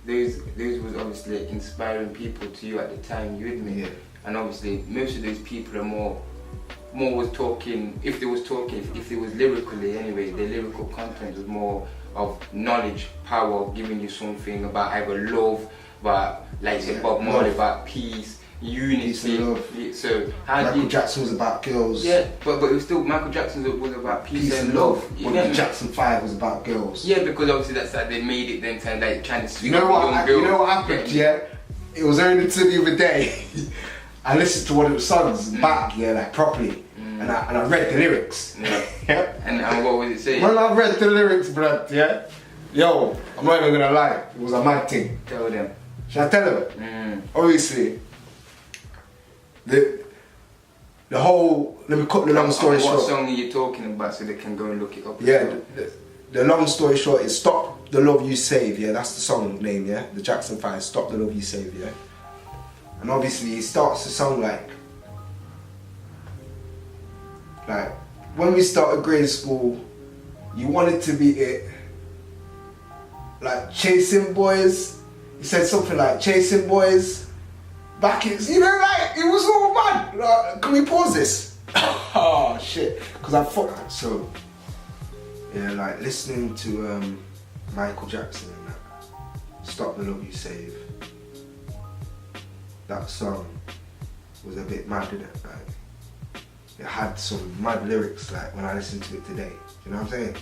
Those was obviously inspiring people to you at the time, you with me? Yeah. And obviously most of those people are more was talking, if they was lyrically anyway, their lyrical content was more of knowledge, power, giving you something about either love, about, like say Bob Marley, about peace, unity. So how Michael Jackson was about girls. Yeah, but it was still, Michael Jackson was about peace and love. But Jackson 5 was about girls. Yeah, because obviously that's how they made it then, kind of like trying to You know what? You know what happened? Yeah, it was only until the other day. I listened to one of the songs back, like properly, and I read the lyrics. Yeah. And what was it saying? When I read the lyrics, bruh, yeah, yo, I'm not even gonna lie, it was a mad thing. Tell them. Should I tell them? Obviously, the whole. Let me cut the long story short. What song are you talking about, so they can go and look it up? Yeah, the long story short is "Stop the Love You Save." Yeah, that's the song name. Yeah, the Jackson 5. "Stop the Love You Save." Yeah. And obviously he starts the song like when we started grade school, you wanted to be it. Like chasing boys. He said something like chasing boys. Back in, you know, like it was all mad. Like, can we pause this? Oh shit. Cause I fucked. So yeah, like listening to Michael Jackson and that. "Stop the Love You Save." That song, was a bit mad, didn't it? Like, it had some mad lyrics, like, when I listened to it today. You know what I'm saying?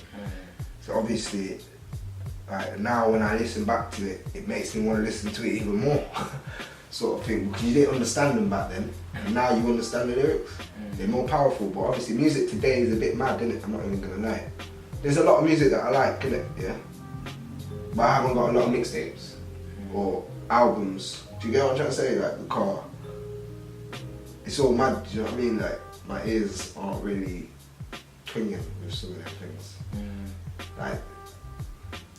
So obviously, like, now when I listen back to it, it makes me want to listen to it even more, sort of thing. Because you didn't understand them back then, and now you understand the lyrics. They're more powerful, but obviously music today is a bit mad, isn't it? I'm not even gonna lie. There's a lot of music that I like, innit? Yeah. But I haven't got a lot of mixtapes or albums. Do you get what I'm trying to say? Like, the car, it's all mad, do you know what I mean? Like, my ears aren't really twinging with some of them things. Like,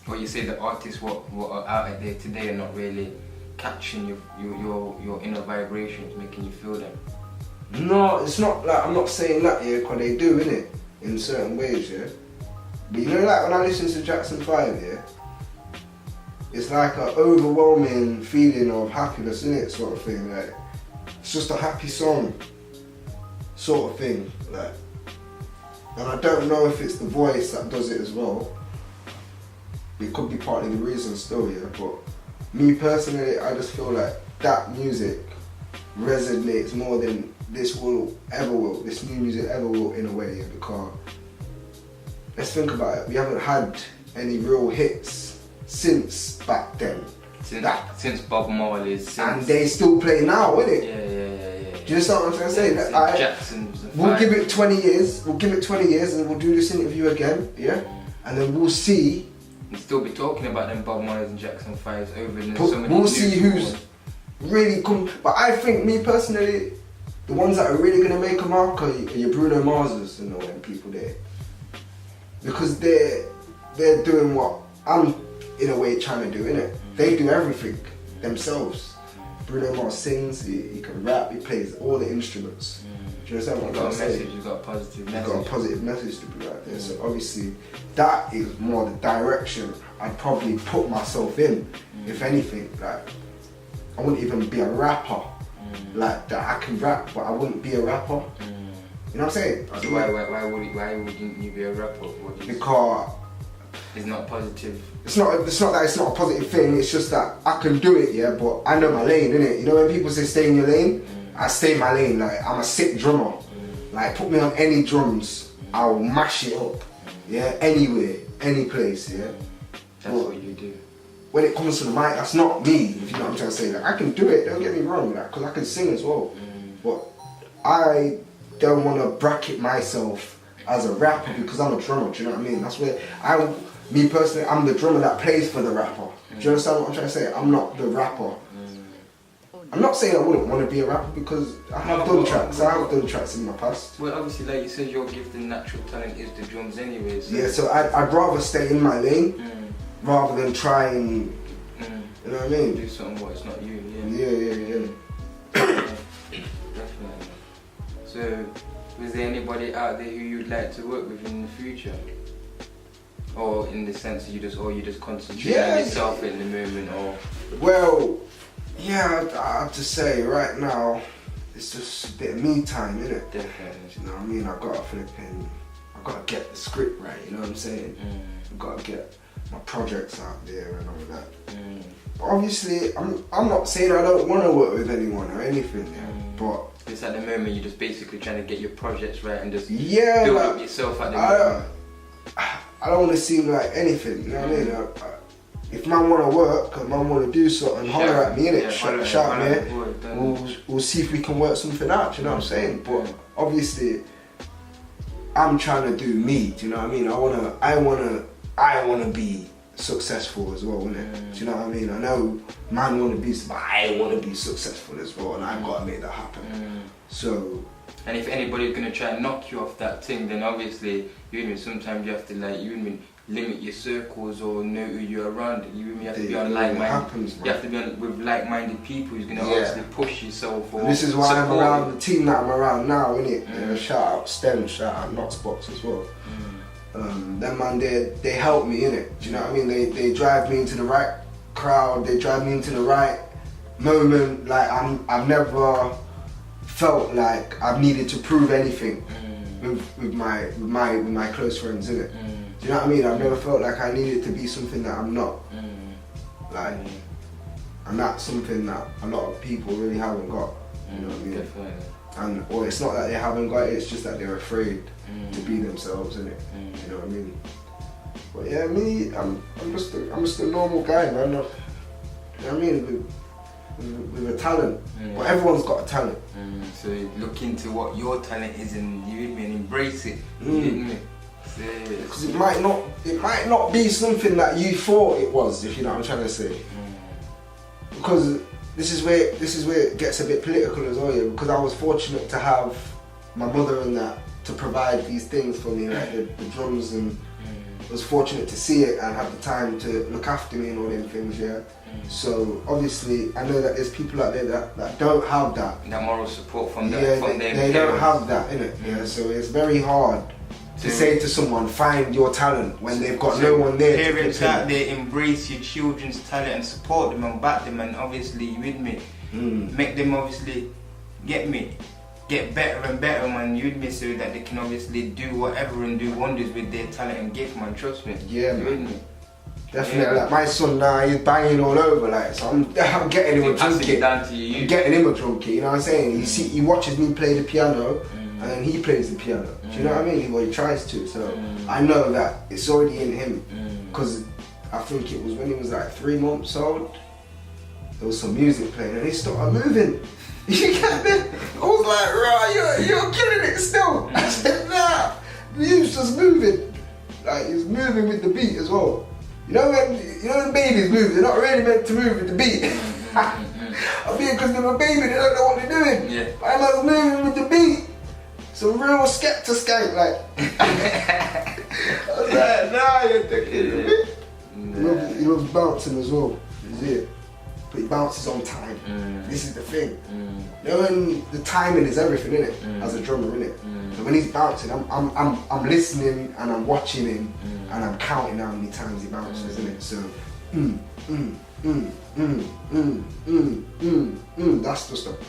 well, you say the artists what are out there today are not really catching your inner vibrations, making you feel them. no, it's not like, I'm not saying that, yeah, because they do, innit? In certain ways, yeah. But you know, like, when I listen to Jackson 5, yeah, it's like an overwhelming feeling of happiness, innit, sort of thing. Like, it's just a happy song, sort of thing. Like, and I don't know if it's the voice that does it as well. It could be partly the reason still, yeah. But me personally, I just feel like that music resonates more than this new music ever will, in a way, yeah, because let's think about it. We haven't had any real hits since back then. Since Bob Marley's. And they still play now, innit? Yeah. Do you understand what I'm trying to say? That Jackson's. We'll give it 20 years. We'll give it 20 years, and we'll do this interview again, yeah. And then we'll see. We'll still be talking about them Bob Marley's and Jackson 5s over in so many. We'll see who's really come. But I think, me personally, the ones that are really gonna make a mark are your Bruno Marses and all them people there, because they're doing what I'm in a way trying to do, innit? They do everything themselves. Bruno Mars sings, he can rap, he plays all the instruments. Do you understand what I'm trying to say? You've got a positive message. You've got a positive message to be right there. So obviously, that is more the direction I'd probably put myself in, if anything. Like, I wouldn't even be a rapper. Like, that I can rap, but I wouldn't be a rapper. You know what I'm saying? So why wouldn't you be a rapper? Because it's not positive. It's not that it's not a positive thing, it's just that I can do it, yeah, but I know my lane, innit? You know when people say stay in your lane? I stay in my lane. Like, I'm a sick drummer. Like, put me on any drums, I'll mash it up. Yeah, anywhere, any place, yeah. That's what you do. When it comes to the mic, that's not me, if you know what I'm trying to say. Like, I can do it, don't get me wrong, like, because I can sing as well. But I don't want to bracket myself as a rapper because I'm a drummer, do you know what I mean? That's where me personally, I'm the drummer that plays for the rapper. Do you understand what I'm trying to say? I'm not the rapper. I'm not saying I wouldn't want to be a rapper because I have done tracks in my past. Well, obviously, like you said, your gift and natural talent is the drums anyway. So. Yeah, so I'd rather stay in my lane rather than try and, you know what I mean? Do something what it's not you, Yeah. Definitely. So, was there anybody out there who you'd like to work with in the future? Or in the sense that you just concentrate on yourself in the moment, or? Well, yeah, I have to say, right now, it's just a bit of me time, innit? Definitely. You know what I mean? I've got to get the script right, you know what I'm saying? I've got to get my projects out there and all that. But obviously, I'm not saying I don't want to work with anyone or anything, but it's at the moment you're just basically trying to get your projects right and just build up yourself at the moment. I don't want to seem like anything, you know what I mean? If man want to work and man want to do something, holler at me, innit? Shout me, we'll see if we can work something out, do you know what I'm saying? But obviously, I'm trying to do me, do you know what I mean? I wanna be successful as well, innit? Do you know what I mean? I know man want to be, but I want to be successful as well, and I've got to make that happen. So. And if anybody's gonna try and knock you off that thing, then obviously, sometimes you have to limit your circles or know who you're around. You have to be on like-minded. You have to be with like-minded people who's gonna obviously push yourself. Or this is why I'm around the team that I'm around now, innit? Shout out STEM, shout out Knoxbox as well. Them man, they help me, innit? Do you know what I mean? They drive me into the right crowd. They drive me into the right moment. Like I've never felt like I've needed to prove anything with my close friends, innit? Do you know what I mean? I've never felt like I needed to be something that I'm not. Like, and that's something that a lot of people really haven't got. You know what I mean? Definitely. And or it's not that they haven't got it, it's just that they're afraid to be themselves, innit? You know what I mean? But yeah, me, I'm just a normal guy, man. You know what I mean? With a talent. But everyone's got a talent. So look into what your talent is and you with me and embrace it. You with me? Because it might not be something that you thought it was, if you know what I'm trying to say. Because this is where it gets a bit political as well, yeah. Because I was fortunate to have my mother and that to provide these things for me, like the drums, and was fortunate to see it and have the time to look after me and all them things, yeah. So obviously I know that there's people out there that don't have that. That moral support from them. Yeah, they don't have that, innit? Yeah, so it's very hard to say to someone, find your talent when they've got no one there. Parents out there, embrace your children's talent and support them and back them, and obviously you with me, make them obviously get better and better, man, you with me, so that they can obviously do whatever and do wonders with their talent and gift, man, trust me. Yeah, you man. with me? Definitely, like my son now, he's banging all over, like, so I'm getting him a drum kit. I'm getting him a drum kit, you know what I'm saying? He watches me play the piano, and then he plays the piano. Do you know what I mean? Well, he tries to, so I know that it's already in him. Because I think it was when he was like 3 months old, there was some music playing and he started moving. You get me? I was like, right, you're killing it still. I said, nah, he was just moving. Like, he was moving with the beat as well. You know when babies move, they're not really meant to move with the beat. I mean, because they're a baby, they don't know what they're doing. Yeah. I was moving with the beat. Some real skeptic skank, like. I was like, nah, you're taking it. He loves bouncing as well. Is it? But he bounces on time. This is the thing. You know, when the timing is everything, innit? As a drummer, innit? So when he's bouncing, I'm listening and I'm watching him and I'm counting how many times he bounces, innit? So,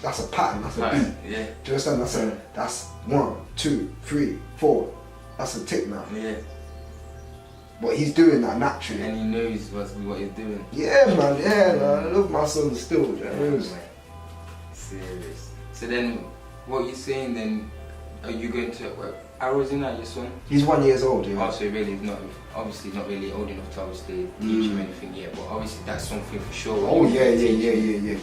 that's a pattern, that's a beat. Yeah. Do you understand? That's 1, 2, 3, 4. That's a tick now. Yeah. But he's doing that naturally. And he knows what he's doing. Yeah, man, I love my son still, you know? Serious. So then, what you're saying then, are you going to, how old is he now, your son? He's 1 year old, yeah. Oh, so really obviously not really old enough to obviously teach him anything yet, but obviously that's something for sure. Oh yeah,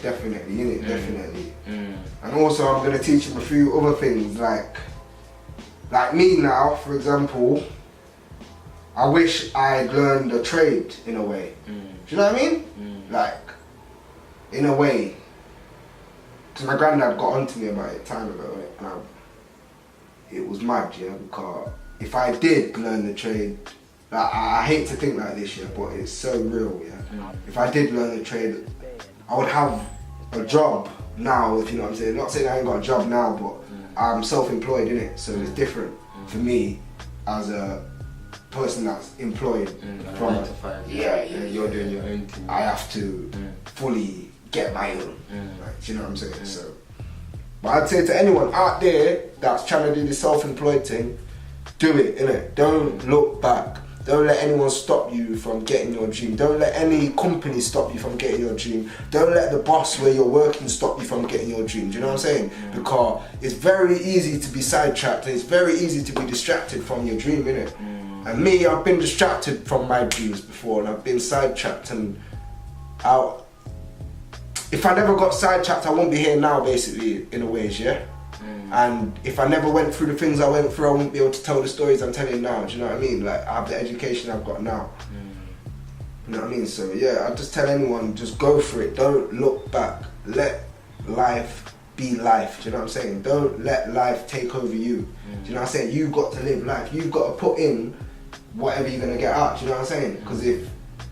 definitely, innit, definitely. And also I'm going to teach him a few other things, like me now, for example, I wish I'd learned a trade in a way. Do you know what I mean? Like, in a way. Because my granddad got onto me about it time ago, and it was mad, yeah, because if I did learn the trade, like, I hate to think like this, yeah, but it's so real, yeah. If I did learn the trade, I would have a job now, if you know what I'm saying. Not saying I ain't got a job now, but I'm self-employed, innit? So it's different for me as a person that's employed from you're doing your own thing. I have to fully get my own. Like, do you know what I'm saying? So, but I'd say to anyone out there that's trying to do the self-employed thing, do it, innit? Don't look back. Don't let anyone stop you from getting your dream. Don't let any company stop you from getting your dream. Don't let the boss where you're working stop you from getting your dream. Do you know what I'm saying? Because it's very easy to be sidetracked and it's very easy to be distracted from your dream, innit? And me, I've been distracted from my dreams before and I've been sidetracked, and if I never got sidetracked, I won't be here now, basically, in a ways, yeah? And if I never went through the things I went through, I wouldn't be able to tell the stories I'm telling now, do you know what I mean? Like, I have the education I've got now. You know what I mean? So yeah, I just tell anyone, just go for it, don't look back. Let life be life, do you know what I'm saying? Don't let life take over you. Do you know what I'm saying? You've got to live life, you've got to put in whatever you're going to get out, do you know what I'm saying? Because if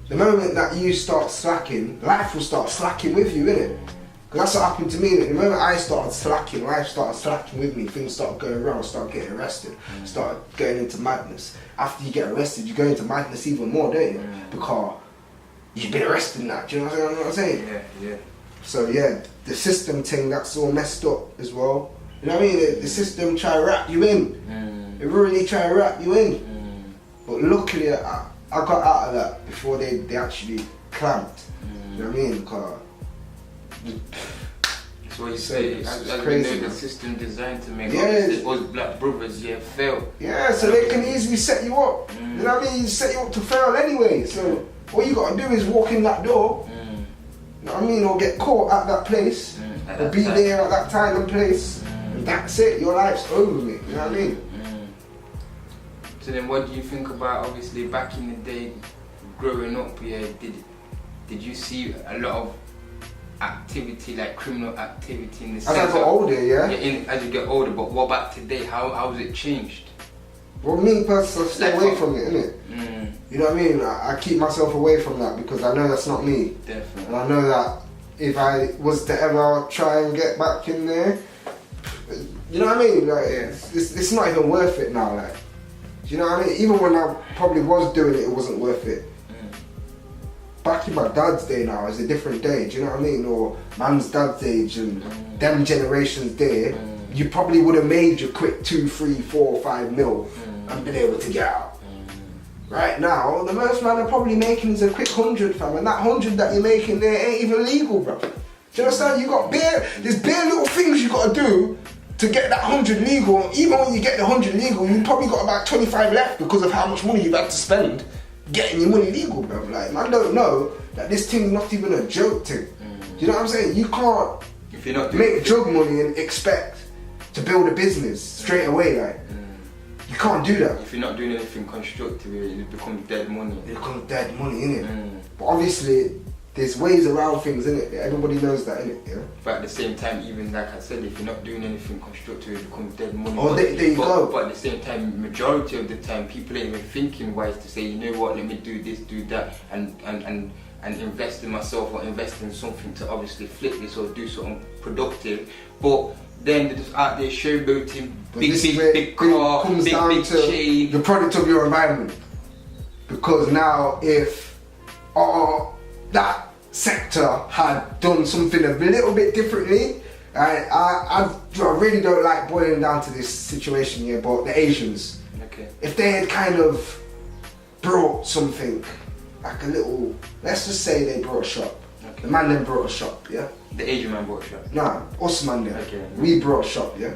the moment that you start slacking, life will start slacking with you, innit? Because that's what happened to me. The moment I started slacking, life started slacking with me. Things started going wrong, started getting arrested, started going into madness. After you get arrested, you go into madness even more, don't you? Because you've been arrested now, do you know what I'm saying? Yeah. So yeah, the system thing, that's all messed up as well. You know what I mean? The system try to wrap you in. They really try to wrap you in. But luckily, I got out of that before they actually clamped. You know what I mean? Because So you say, as crazy, we know, man. the system designed to make Yeah. us black brothers, fail. Yeah, so they can easily set you up. You know what I mean? Set you up to fail anyway. So all you gotta do is walk in that door. You know what I mean? Or get caught at that place. Or be there at that time and place. And that's it. Your life's over, mate. You know what I mean? So then, what do you think about, obviously, back in the day, growing up? Did you see a lot of activity, like criminal activity, in the sense As I got older, as you get older? But what about today? How has it changed? Well, me personally, I stay away from it, innit? You know what I mean? I keep myself away from that because I know that's not me. Definitely. And I know that if I was to ever try and get back in there, you know what I mean? Like, it's not even worth it now. Like, do you know what I mean? Even when I probably was doing it, it wasn't worth it. Back in my dad's day now, it's a different day, do you know what I mean? Or man's dad's age and them generations there, you probably would have made your quick 2, 3, 4, 5 mil and been able to get out. Right now, the most man are probably making is a quick 100, fam, and that 100 that you're making there ain't even legal, bro. Do you understand? There's bare little things you gotta do to get that 100 legal. Even when you get the 100 legal, you probably got about 25 left because of how much money you've had to spend getting your money legal, bro. Like, man don't know that this thing's not even a joke thing. Do you know what I'm saying? You can't If you're not make drug money and expect to build a business straight away, like. You can't do that. If you're not doing anything constructive, it becomes dead money. It becomes dead money, innit? But obviously, there's ways around things, innit? Everybody knows that, innit? Yeah? But at the same time, even like I said, if you're not doing anything constructive, it becomes dead money. Oh, there you go. But at the same time, majority of the time, people ain't even thinking wise to say, you know what, let me do this, do that, and invest in myself or invest in something to obviously flip this or do something productive. But then they're just out there showboating, big car, comes big down to chain. the product of your environment. Because now, if that sector had done something a little bit differently, I really don't like boiling down to this situation here, but the Asians, if they had kind of brought something like a little, let's just say they brought a shop. The man then brought a shop, yeah? The Asian man brought a shop? Nah, us man then. We brought a shop, yeah?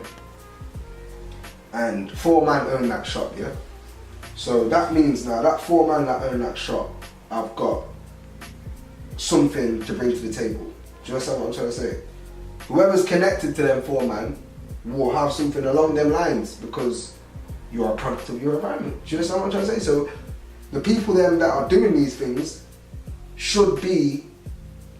And 4 man own that shop, yeah? So that means now, that 4 man that own that shop, I've got something to bring to the table. Do you understand what I'm trying to say? Whoever's connected to them 4 man will have something along them lines because you are a product of your environment. Do you understand what I'm trying to say? So the people them that are doing these things should be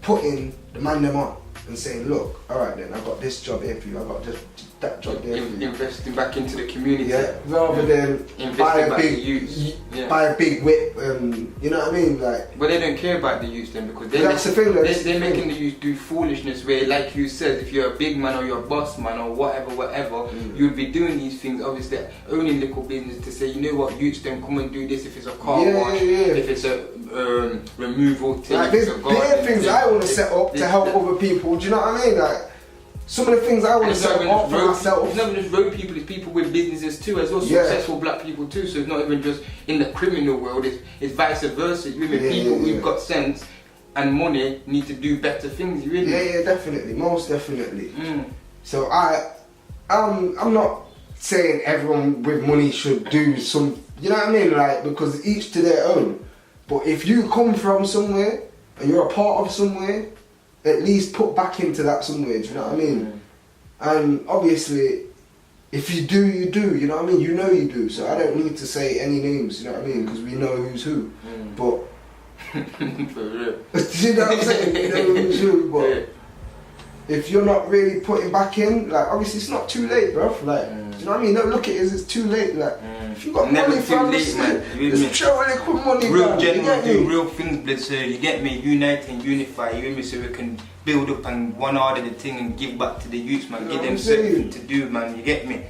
putting the man them on and saying, look, alright then, I've got this job here for you, I've got just that job there for you. Investing back into the community. Yeah, rather than buy a big whip and, you know what I mean? Like, but they don't care about the youth then because they're making the youth do foolishness where, like you said, if you're a big man or you're a boss man or whatever, you'd be doing these things, obviously owning little business to say, you know what, youths then come and do this if it's a car wash, if it's a removal thing. Like, there's bare things I want to set up to help other people, do you know what I mean? Like, some of the things I want to set up for myself. It's not even just road people, it's people with businesses too as well, successful black people too, so it's not even just in the criminal world, it's vice versa. You mean people who've got sense and money need to do better things, really. Yeah, definitely, most definitely. So I'm not saying everyone with money should do some, you know what I mean, like, because each to their own. But if you come from somewhere and you're a part of somewhere, at least put back into that somewhere, do you know what I mean? And obviously, if you do, you do, you know what I mean? You know you do, so I don't need to say any names, you know what I mean? Because we know who's who. But, for real. do you know what I'm saying? You know who's who, but if you're not really putting back in, like, obviously it's not too late, bro. Like, do you know what I mean? Don't look at it as it's too late, like, if you got money from this, just throw a little money, real genuine, do real things, blood, so you get me, unite and unify, you get me, so we can build up and one order the thing and give back to the youths, man, give them something to do, man, you get me?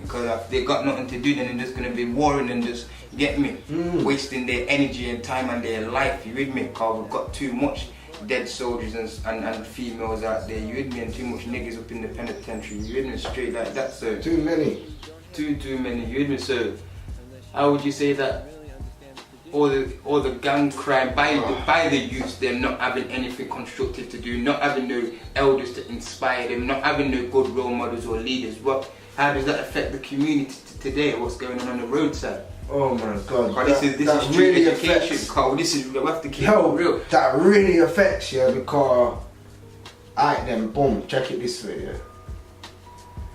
Because if they got nothing to do, then they're just going to be warring and just, you get me, wasting their energy and time and their life, you with me? Because we've got too much dead soldiers and females out there, you with me, and too much niggas up in the penitentiary, you with me, straight like that, so. Too many. Too many, you with me, so how would you say that all the gang crime by the youth, them not having anything constructive to do, not having no elders to inspire them, not having no good role models or leaders. How does that affect the community today? What's going on the roadside? Oh my God! This is true really education, affects. Carl. We have to keep it real. That really affects you because, alright then, boom. Check it this way, yeah.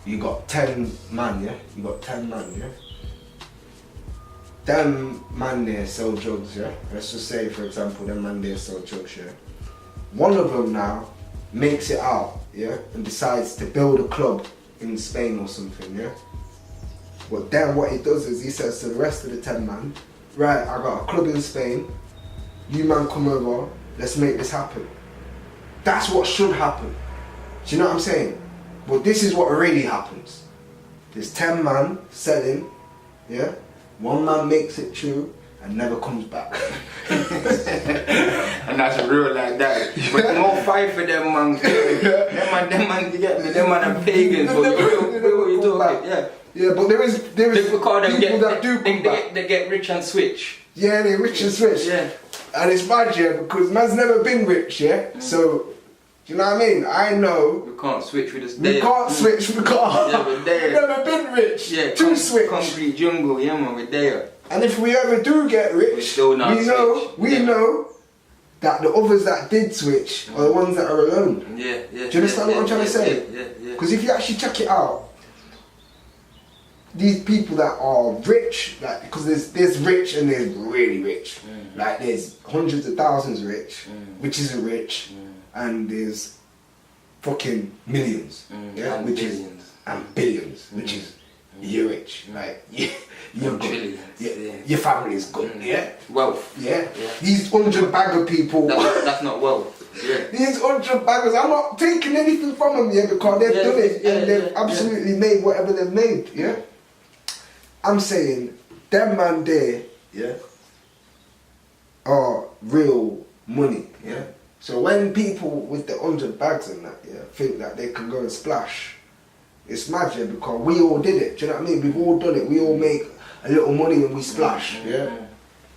You got 10 man, yeah. You got 10 man, yeah. Them man there sell drugs, yeah. Let's just say, for example, them man there sell drugs, yeah. One of them now makes it out, yeah, and decides to build a club in Spain or something, yeah. But then what he does is he says to the rest of the 10 man, right, I got a club in Spain, you man come over, let's make this happen. That's what should happen. Do you know what I'm saying? But this is what really happens. There's 10 man selling, yeah? One man makes it true and never comes back. And that's real like that. But more fight for them man. Them man, you get me? Them man are pagans, but real you talking, yeah. Yeah, but there is people that do come back. They get rich and switch. Yeah, they rich and switch. Yeah. And it's bad, yeah, because man's never been rich, yeah? So, do you know what I mean? I know. We can't switch with us. We can't switch, we can't. Yeah, we're there. We've never been rich. Yeah, to switch. Concrete jungle, yeah man, we're there. And if we ever do get rich, we still not we know that the others that did switch are the ones that are alone. Yeah. Do you understand what I'm trying to say? Yeah. Because if you actually check it out, these people that are rich, like, because there's rich and there's really rich. Like there's hundreds of thousands rich, which isn't rich, and there's fucking millions, yeah, and which billions. is and billions, which is you're rich, like you're good, your family is good, yeah, wealth, yeah. These 100 bagger people, that's not wealth. Yeah. These 100 baggers, I'm not taking anything from them, yeah, because they've done it and they've absolutely made whatever they've made, yeah. I'm saying, them man there, yeah, are real money, yeah. So when people with the 100 bags and that, yeah, think that they can go and splash, it's magic because we all did it. Do you know what I mean? We've all done it. We all make a little money when we splash, yeah.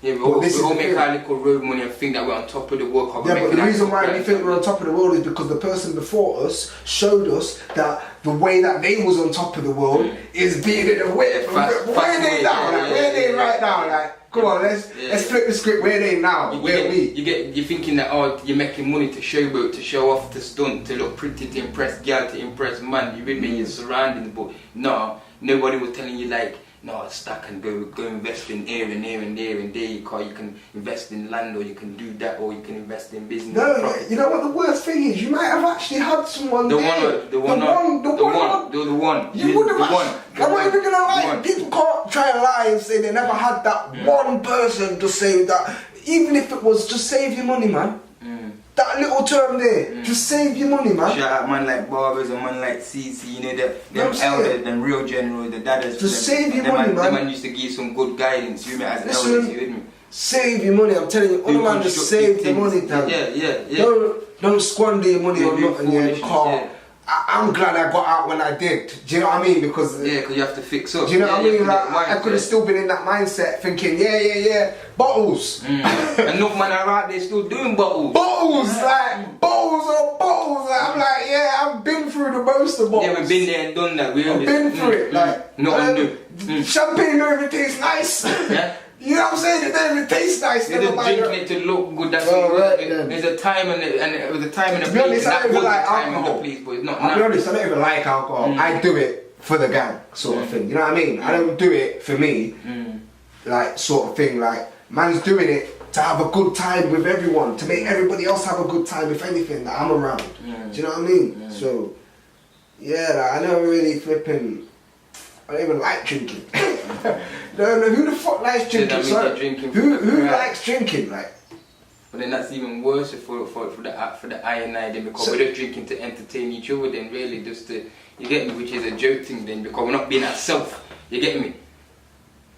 Yeah, we all make our little road money and think that we're on top of the world. Yeah, but the reason why we think we're on top of the world is because the person before us showed us that the way that they was on top of the world is being in the way. Where are they now? Where are they right now? Like, come on, let's flip the script. Where are they now? You're thinking that you're making money to showboat, to show off, to stunt, to look pretty, to impress girl, to impress man. You with me? You're surrounding, but no, nobody was telling you like, no, stack and go invest in here and here and there and there. You can invest in land, or you can do that, or you can invest in business. No, you know what the worst thing is? You might have actually had someone the there. The one. You would have. I'm not even gonna lie. People can't try and lie and say they never had that one person to say that. Even if it was just save your money, man. That little term there, just save your money, man. Shout out man like Barbers and man like CC, you know, them elders, them real generals, the dadders. Just save your money, man. Them man used to give some good guidance, you know, as elders, you with me. Save your money, I'm telling you, all man just save the money, Dan. Yeah. Don't squander your money on nothing, yeah, because I'm glad I got out when I did. Do you know what I mean? Because you have to fix up. Do you know what I mean? Like, I could have still been in that mindset, thinking, bottles. Enough man are out there still doing bottles. Bottles, like bottles. Like, I'm like, I've been through the most of bottles. Yeah, we've been there and done that. I've been through it. Like, champagne don't even taste nice. Yeah. You know what I'm saying? It doesn't even taste nice. You're just drinking it to look good. That's there's a time and a time and a place. To be honest, I don't even like alcohol. I'll be honest, I don't even like alcohol. I do it for the gang, sort of thing. You know what I mean? I don't do it for me, like sort of thing. Like man's doing it to have a good time with everyone, to make everybody else have a good time. If anything, that I'm around. Do you know what I mean? So like, I never really flipping. I don't even like drinking. No, who the fuck likes drinking? Who likes drinking? Like, but then that's even worse for the I and I then, because we're just drinking to entertain each other. Then really just to, you get me, which is a joke thing then, because we're not being ourselves. You get me?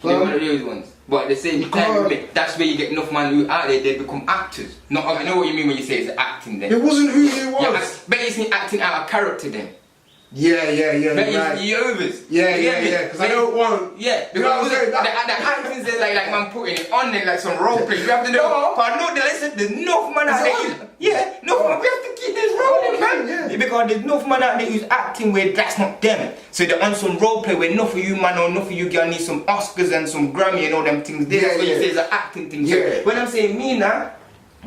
You know, one of those ones. But at the same time, that's where you get enough man who out there, they become actors. I know what you mean when you say it's acting then. It wasn't who they was. Basically acting out of character then. Yeah, But right. you overs. Yeah, because I don't want... Yeah, You know because what I'm saying? the acting is like man putting it on there like some role play. You have to know. But no, listen, there's enough man out there. Yeah, no, man, we have to keep this rolling, man. Yeah. Because there's enough man out there who's acting where that's not them. So they're on some role play where enough of you man or enough of you girl need some Oscars and some Grammy and all them things. That's what you say is an acting thing. So when I'm saying me now,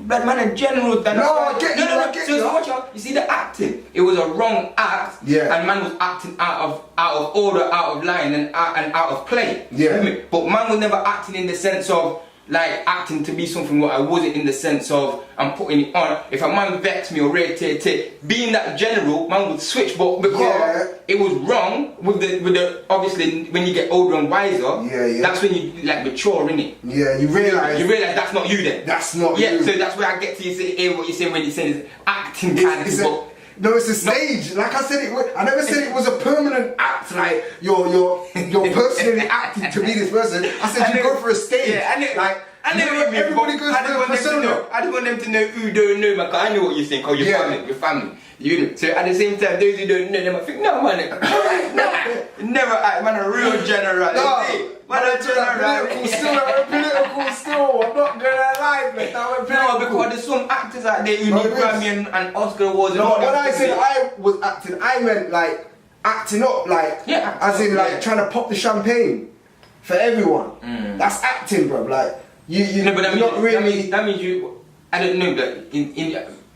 but man, in general, then I get you. So watch out. You see the acting. It was a wrong act. Yeah. And man was acting out of order, out of line, and out of play. Yeah. But man was never acting in the sense of like acting to be something what I wasn't, in the sense of I'm putting it on. If a man vexed me or irritated, being that general, man would switch. But because it was wrong with the obviously when you get older and wiser, that's when you like mature, innit? Yeah, you realise that's not you then. That's not you. Yeah, so that's where I get to hear what you're saying when you're saying is acting kind of. No, it's a stage. Like I said, I never said it was a permanent act. Like you're personally acting to be this person. I said you go for a stage. Yeah, everybody goes for a persona. I just want them to know who don't know, man. Cause I know what you're saying. Cause your family. You know. So at the same time, those who don't know, they might think, no man, never act, man. A real general. No. Man, a general. Political still. I'm not gonna lie, man. No, because there's some actors out there who need Grammy and Oscar awards. No, when I said I was acting, I meant like acting up, like as in like trying to pop the champagne for everyone. That's acting, bro. Like you. No, but that means you. I don't know that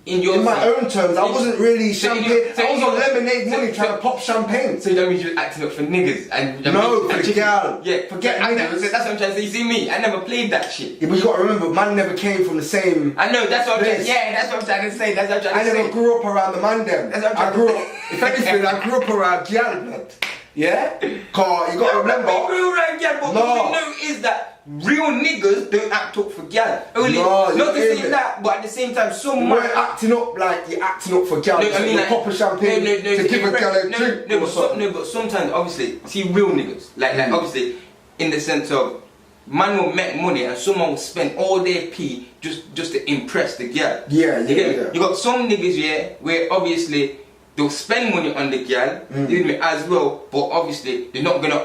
in my own terms, I wasn't really champagne. I was on lemonade money trying to pop champagne. So that means you're acting up for niggas and no, for the girl. Yeah, forget niggas. That's what I'm trying to say. You see me? I never played that shit. Yeah, but you gotta remember, man never came from the same. I know. That's what I'm trying. Yeah, that's what I'm trying to say. That's what I'm trying to say. I never grew up around the man them. That's what I'm trying to say. If anything, I grew up around girl blood. Yeah? Cause you gotta remember. We grew around girl, but what we know is that real niggas don't act up for gal. Only not to say that, but at the same time, some man acting up like you're acting up for gal. No, I mean, like, pop a champagne to give a gal a drink. No, but sometimes, obviously, see real niggas, like obviously, in the sense of man will make money and someone will spend all their pee just to impress the gal. Yeah. You got some niggas, where obviously they'll spend money on the gal, as well, but obviously they're not gonna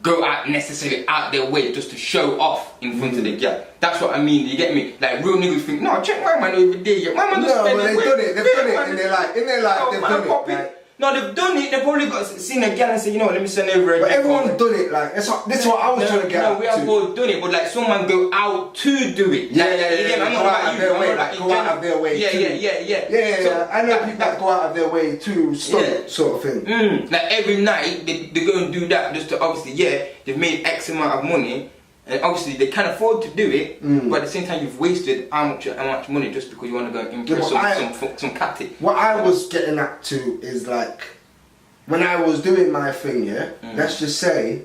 go out necessarily out their way just to show off in front of the girl. That's what I mean. You get me? Like real niggas think, no, check my man over there. My man just spending. They've done it in their life. They've done it. No, they've done it. They've probably seen a girl and said, you know what, let me send over a. But everyone's done it. Like this is what I was trying to get at. No, we have all done it, but like someone go out to do it. I'm not about you. Go out of their way. Yeah. I know people that go out of their way to stop sort of thing. Like every night they go and do that just to obviously they've made X amount of money. And obviously they can afford to do it, but at the same time you've wasted how much money just because you want to go and impress some catty. What I was getting at to is like when I was doing my thing, let's just say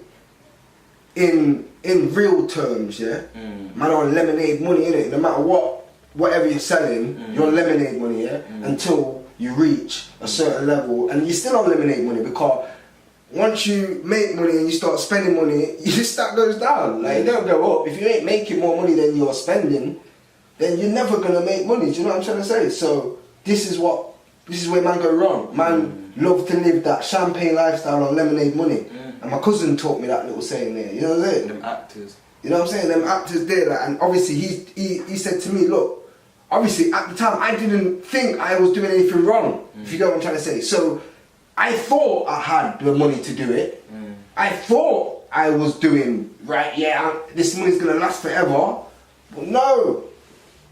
in real terms, man on lemonade money, innit? No matter whatever you're selling, you're on lemonade money, until you reach a certain level, and you're still on lemonade money because once you make money and you start spending money, your stack goes down. Like it don't go up. If you ain't making more money than you're spending, then you're never gonna make money. Do you know what I'm trying to say? So this is where man go wrong. Man love to live that champagne lifestyle on lemonade money. And my cousin taught me that little saying there. You know what I'm saying? Them actors. You know what I'm saying? Them actors there. Like, and obviously he said to me, look, obviously at the time I didn't think I was doing anything wrong. If you get what I'm trying to say. So I thought I had the money to do it. I thought I was doing right. Yeah, this money's gonna last forever. But no,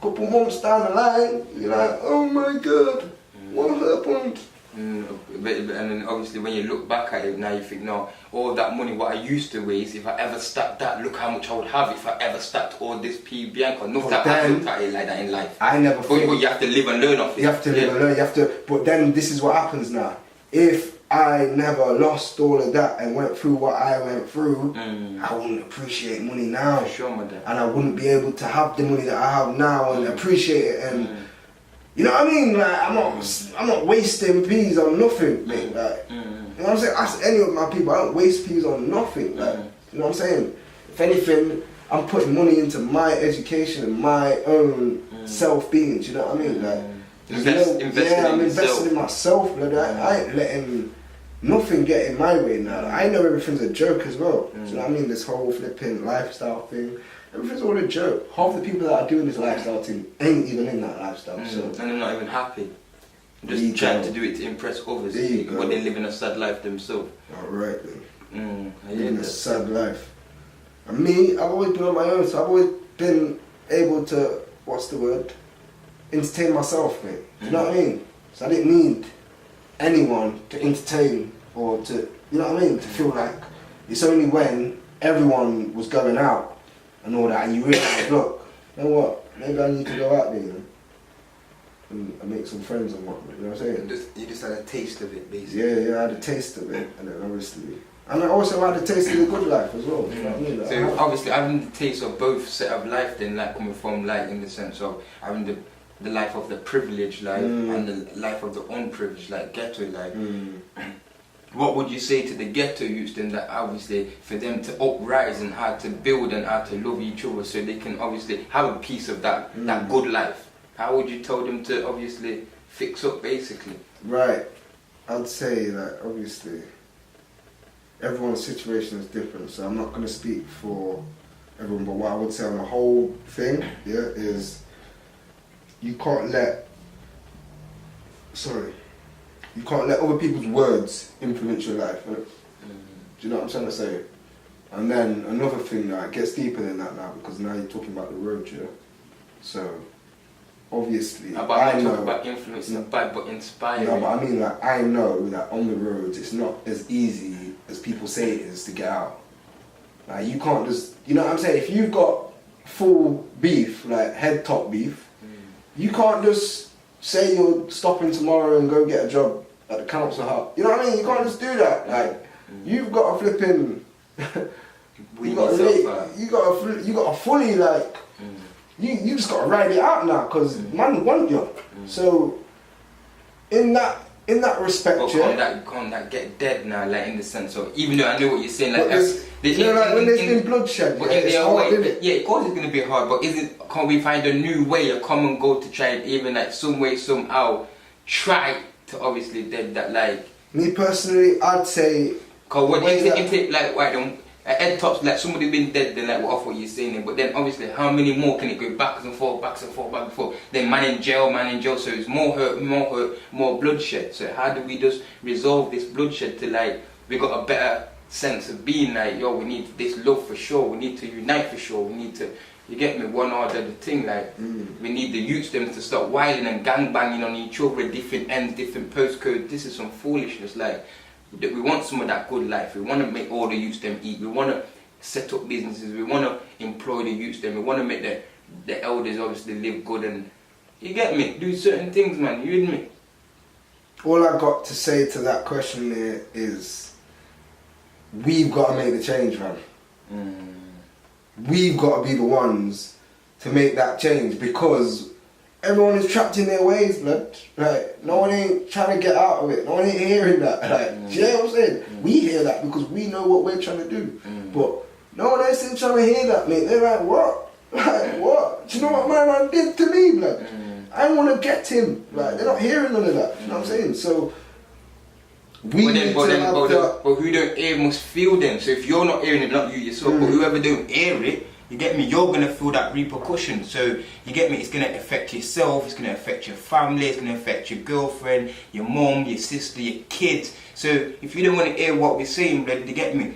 couple months down the line, you're like, oh my god, what happened? And then obviously when you look back at it now, you think, no, all that money what I used to waste, if I ever stacked that, look how much I would have if I ever stacked all this P Bianca. Not that I looked at it like that in life. I never. But you have to live and learn off it. You have to live and learn. You have to. But then this is what happens now. If I never lost all of that and went through what I went through, I wouldn't appreciate money now. Sure, my dad. And I wouldn't be able to have the money that I have now and appreciate it. And you know what I mean? Like I'm not wasting peas on nothing, mate. Like you know what I'm saying? Ask any of my people, I don't waste peas on nothing. Like you know what I'm saying? If anything, I'm putting money into my education and my own self-being. Do you know what I mean? Like. I'm investing in myself, blood. I ain't letting nothing get in my way now. Like, I know everything's a joke as well. Do you know what I mean? This whole flipping lifestyle thing. Everything's all a joke. Half the people that are doing this lifestyle thing ain't even in that lifestyle. So. And they're not even happy. Just trying to do it to impress others. But they're living a sad life themselves. Alright then. Living a sad life. And me, I've always been on my own, so I've always been able to, entertain myself, mate. Do you know what I mean? So I didn't need anyone to entertain or to, you know what I mean? To feel like it's only when everyone was going out and all that and you realise, look, you know what, maybe I need to go out there, you know, and make some friends and whatnot, you know what I'm saying? You just had a taste of it, basically. Yeah, I had a taste of it, and then obviously... And I also had a taste of the good life as well, you know what I mean? Like, so obviously having the taste of both set of life then, like coming from like in the sense of having the life of the privileged life and the life of the unprivileged, like ghetto life. What would you say to the ghetto youths then, that obviously for them to uprise and how to build and how to love each other so they can obviously have a piece of that good life? How would you tell them to obviously fix up basically? Right, I'd say that obviously everyone's situation is different, so I'm not going to speak for everyone, but what I would say on the whole thing, is you can't let other people's words influence your life. Do you know what I'm trying to say? And then another thing that gets deeper than that now, because now you're talking about the road, yeah? So, obviously, I know about influence, not bad, but inspiring. No, but I mean, like, I know that on the roads, it's not as easy as people say it is to get out. Like, you can't just, you know what I'm saying? If you've got full beef, like head top beef, you can't just say you're stopping tomorrow and go get a job at the council house. You know what I mean? You can't just do that. Like, you've got to flipping, you got to fully, like, you just got to ride it out now, because man want you. So, in that respect, but can't that get dead now, like in the sense of, even though I know what you're saying, like when there's been bloodshed, it's hard, isn't it? Yeah, of course it's going to be hard, but can't we find a new way, a common goal to try and even like some way, somehow, try to obviously dead that, like... Me personally, I'd say... Because what if it like, why don't... Head tops, like somebody been dead, then like off what you're saying, but then obviously how many more can it go back and forth, back and forth, then man in jail, so it's more hurt, more bloodshed. So how do we just resolve this bloodshed to, like, we got a better sense of being like, yo, we need this love for sure, we need to unite for sure, we need to, you get me, one order the thing, like, we need the youths them to stop wilding and gangbanging on each other at different ends, different postcodes. This is some foolishness, like. We want some of that good life. We want to make all the youths them eat. We want to set up businesses. We want to employ the youths them. We want to make the elders obviously live good, and you get me? Do certain things, man. You with me? All I got to say to that question there is, we've got to make the change, man. We've got to be the ones to make that change, because everyone is trapped in their ways, blood. Like, no one ain't trying to get out of it. No one ain't hearing that. Like, do you know what I'm saying? We hear that because we know what we're trying to do. But no one else ain't trying to hear that, mate. They're like, what? Like, what? Do you know what my man did to me, blood? I want to get him. Like, they're not hearing none of that. You know what I'm saying? So, but who don't hear must feel them. So if you're not hearing it, not you yourself, but whoever don't hear it, you get me, you're going to feel that repercussion. So, you get me, it's going to affect yourself, it's going to affect your family, it's going to affect your girlfriend, your mom, your sister, your kids. So, if you don't want to hear what we're saying, blood, you get me,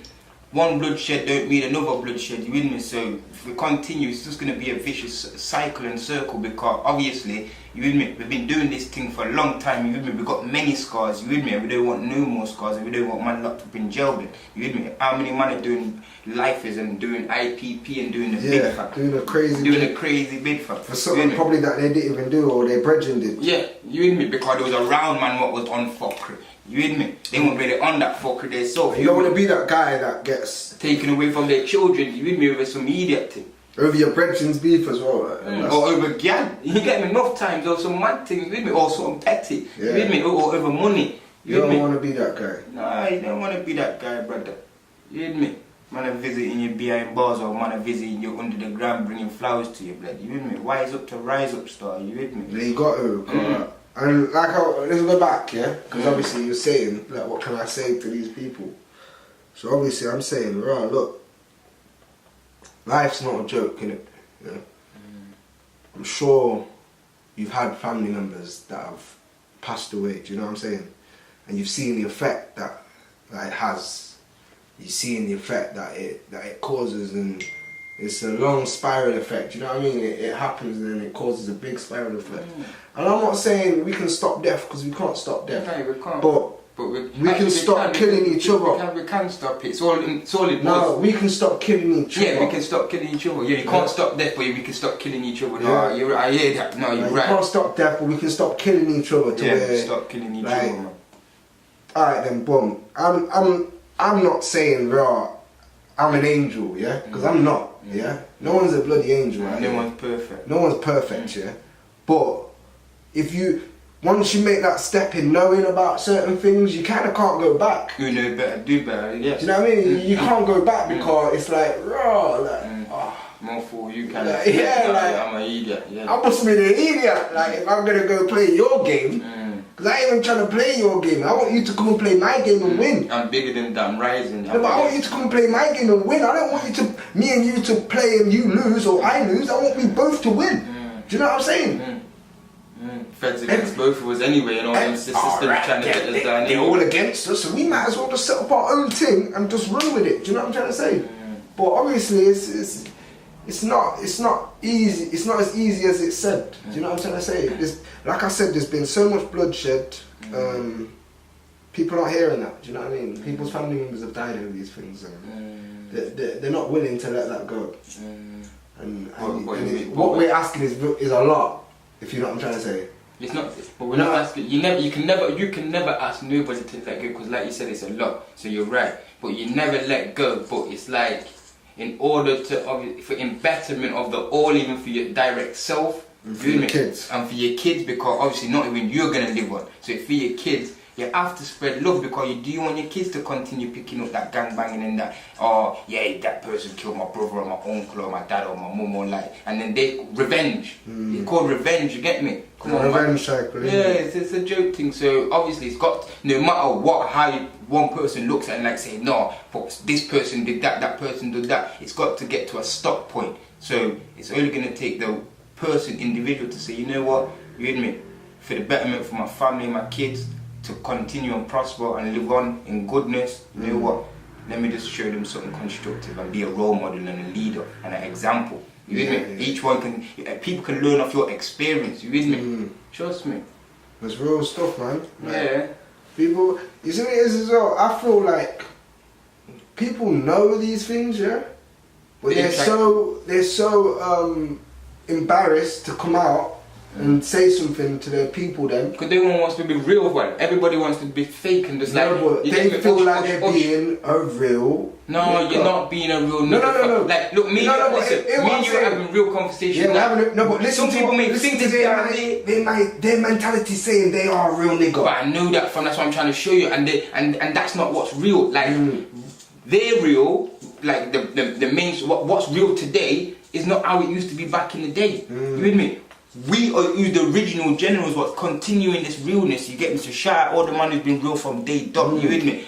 one bloodshed don't mean another bloodshed, you with me? So, if we continue, it's just going to be a vicious cycle and circle, because obviously, you with me, we've been doing this thing for a long time, you with me, we've got many scars, you with me, and we don't want no more scars, and we don't want man locked up in jail, but you with me, how many man are doing lifers and doing IPP and doing the big fat, doing a crazy big fat for something probably that they didn't even do, or their brethren did. Yeah, you with me, because there was a round man what was on fuckery. You with me? They weren't really on that fucker themselves. You don't want to be that guy that gets taken away from their children, you with me, over some idiot thing. Over your brethren's beef as well. Like, or over gal. You get me enough times, or some mad things, you with me, or something petty. You with me? Or over money. You don't want to be that guy. Nah, you don't want to be that guy, brother. You with me? Man are visiting you behind bars, or man are visiting you under the ground bringing flowers to you, blood. You with me? Rise up to rise up, star. You with me? You got to. And like, let's go back, yeah? Because obviously you're saying, like, what can I say to these people? So obviously I'm saying, right, look, life's not a joke, innit? Yeah? I'm sure you've had family members that have passed away, do you know what I'm saying? And you've seen the effect that it has. You've seen the effect that it causes, and it's a long spiral effect, you know what I mean? It happens and then it causes a big spiral effect. And I'm not saying we can stop death, because we can't stop death. No, we can't. But we can stop killing each other. We can stop it. It's all it No, we can stop killing each other. Yeah, we can stop killing each other. Yeah, you can't stop death, but we can stop killing each other. Yeah. No, I hear that. No, you're right. You can't stop death, but we can stop killing each other. Stop killing each other, man. Alright then, boom. I'm not saying, I'm an angel, yeah? Because I'm not, yeah? No one's a bloody angel, right? No one's perfect. No one's perfect, yeah? But once you make that step in knowing about certain things, you kind of can't go back. You know better, do better, yeah. Do you know what I mean? You can't go back because it's like, more for you, kind like, of. yeah, like, I'm an idiot, yeah. I must be an idiot, like, if I'm going to go play your game. Because I ain't even trying to play your game. I want you to come and play my game and win. I'm bigger than that. I'm rising. No, but I want you to come and play my game and win. I don't want me and you to play and you lose or I lose. I want we both to win. Do you know what I'm saying? Feds against both of us anyway, and all them systems trying to get us down. They're all against us, so we might as well just set up our own thing and just run with it. Do you know what I'm trying to say? But obviously, it's not easy. It's not as easy as it's said. Do you know what I'm trying to say? Like I said, there's been so much bloodshed. People aren't hearing that. Do you know what I mean? People's family members have died over these things, and they're not willing to let that go. And what we're asking is a lot. If you know what I'm trying to say. It's not, but we're not asking. You can never ask nobody to let go, because, like you said, it's a lot. So you're right, but you never let go. But it's like, in order for in betterment of the all, even for your direct self, and for your kids, because obviously not even you're gonna live on. So for your kids, you have to spread love, because you do want your kids to continue picking up that gang banging and that, oh yeah, that person killed my brother or my uncle or my dad or my mum or like, and then revenge. It's called revenge, you get me? Come on, revenge cycle. Yeah, it's a joke thing. So obviously it's got, no matter how one person looks at it and like say, no, but this person did that person did that, it's got to get to a stop point. So it's only going to take the individual to say, you know what, you hear me, for the betterment for my family and my kids, to continue and prosper and live on in goodness, you know what? Let me just show them something constructive and be a role model and a leader and an example. You with me? Each one people can learn off your experience. You with me? Trust me. It's real stuff, man. Yeah. People, you see what it is as well? I feel like people know these things, yeah, but they're so embarrassed to come out and say something to their people then. Because everyone wants to be real one. Everybody wants to be fake and just but they feel like they're being a real. No, you're not being a real nigga. No. Like, look, me and you are having real conversations. Yeah, but listen, some people may think their mentality saying they are a real nigga. But I know that that's what I'm trying to show you, and that's not what's real. Like, they're real, like the main, what's real today is not how it used to be back in the day. You with me? We are the original generals, what's continuing this realness. You get me? So shout out all the man who's been real from day dot. You with me?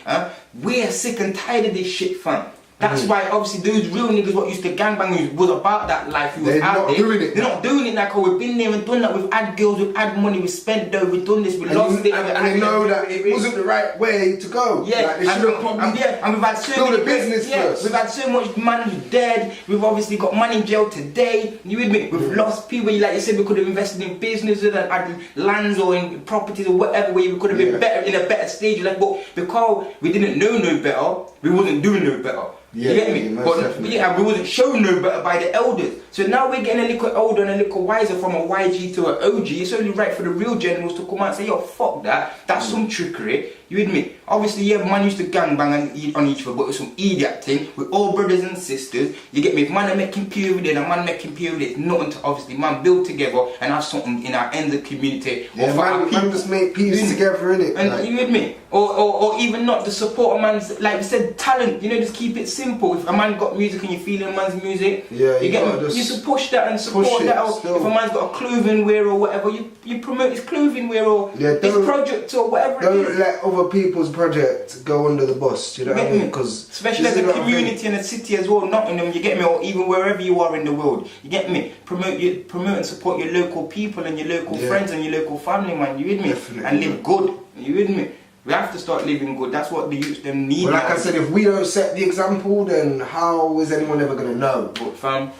We're sick and tired of this shit, fam. That's why obviously those real niggas what used to gangbang who was about that life, who was out there. They're not doing it like, oh, we've been there and done that. We've had girls, we've had money, we spent dough, we've done this, we lost it. And they know that it wasn't the right way to go. Yeah, like, and we've had so many business first. We've had so much man who's dead. We've obviously got man in jail today. You with me? We've lost people. Like you said, we could have invested in businesses and had lands or in properties or whatever way we could have been better in a better stage. Like, but because we didn't know no better, we wasn't doing no better. You get me? But we wasn't shown no better by the elders. So now we're getting a little older and a little wiser from a YG to an OG. It's only right for the real generals to come out and say, yo, fuck that. That's some trickery. You with me? Obviously, yeah, man used to gangbang and eat on each other, but it was some idiot thing. We're all brothers and sisters. You get me? If man are making pure with it, and man making pure with it, it's nothing to obviously man build together and have something in our end of community. Yeah, man just make peace together, innit? And like, you with me? Or even not the support a man's, like we said, talent. You know, just keep it simple. If a man got music and you feeling a man's music, yeah, you get me? You used to push that and support that. Or if a man's got a clothing wear or whatever, you promote his clothing wear or his project or whatever. Don't let other people's project go under the bus. Do you know what I mean? Because especially as a community and a city as well, Nottingham, you get me, or even wherever you are in the world, you get me. Promote and support your local people and your local friends and your local family, man. You with me? Definitely. And live good. You with me? We have to start living good. That's what the youth them need. Well, like I said, if we don't set the example, then how is anyone ever gonna know? But fam,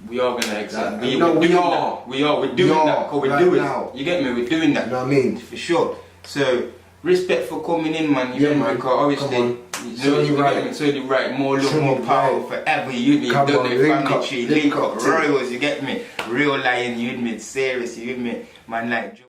we are gonna accept. We are. We're doing that. Cause we're doing now. You get me? We're doing that. You know what I mean? For sure. So respect for coming in, man. You get me? Because obviously, it's only right. More love, more power forever. You done the family tree, link up, royals. You get me? Real lion. You with me? Serious. You with me? Man, like.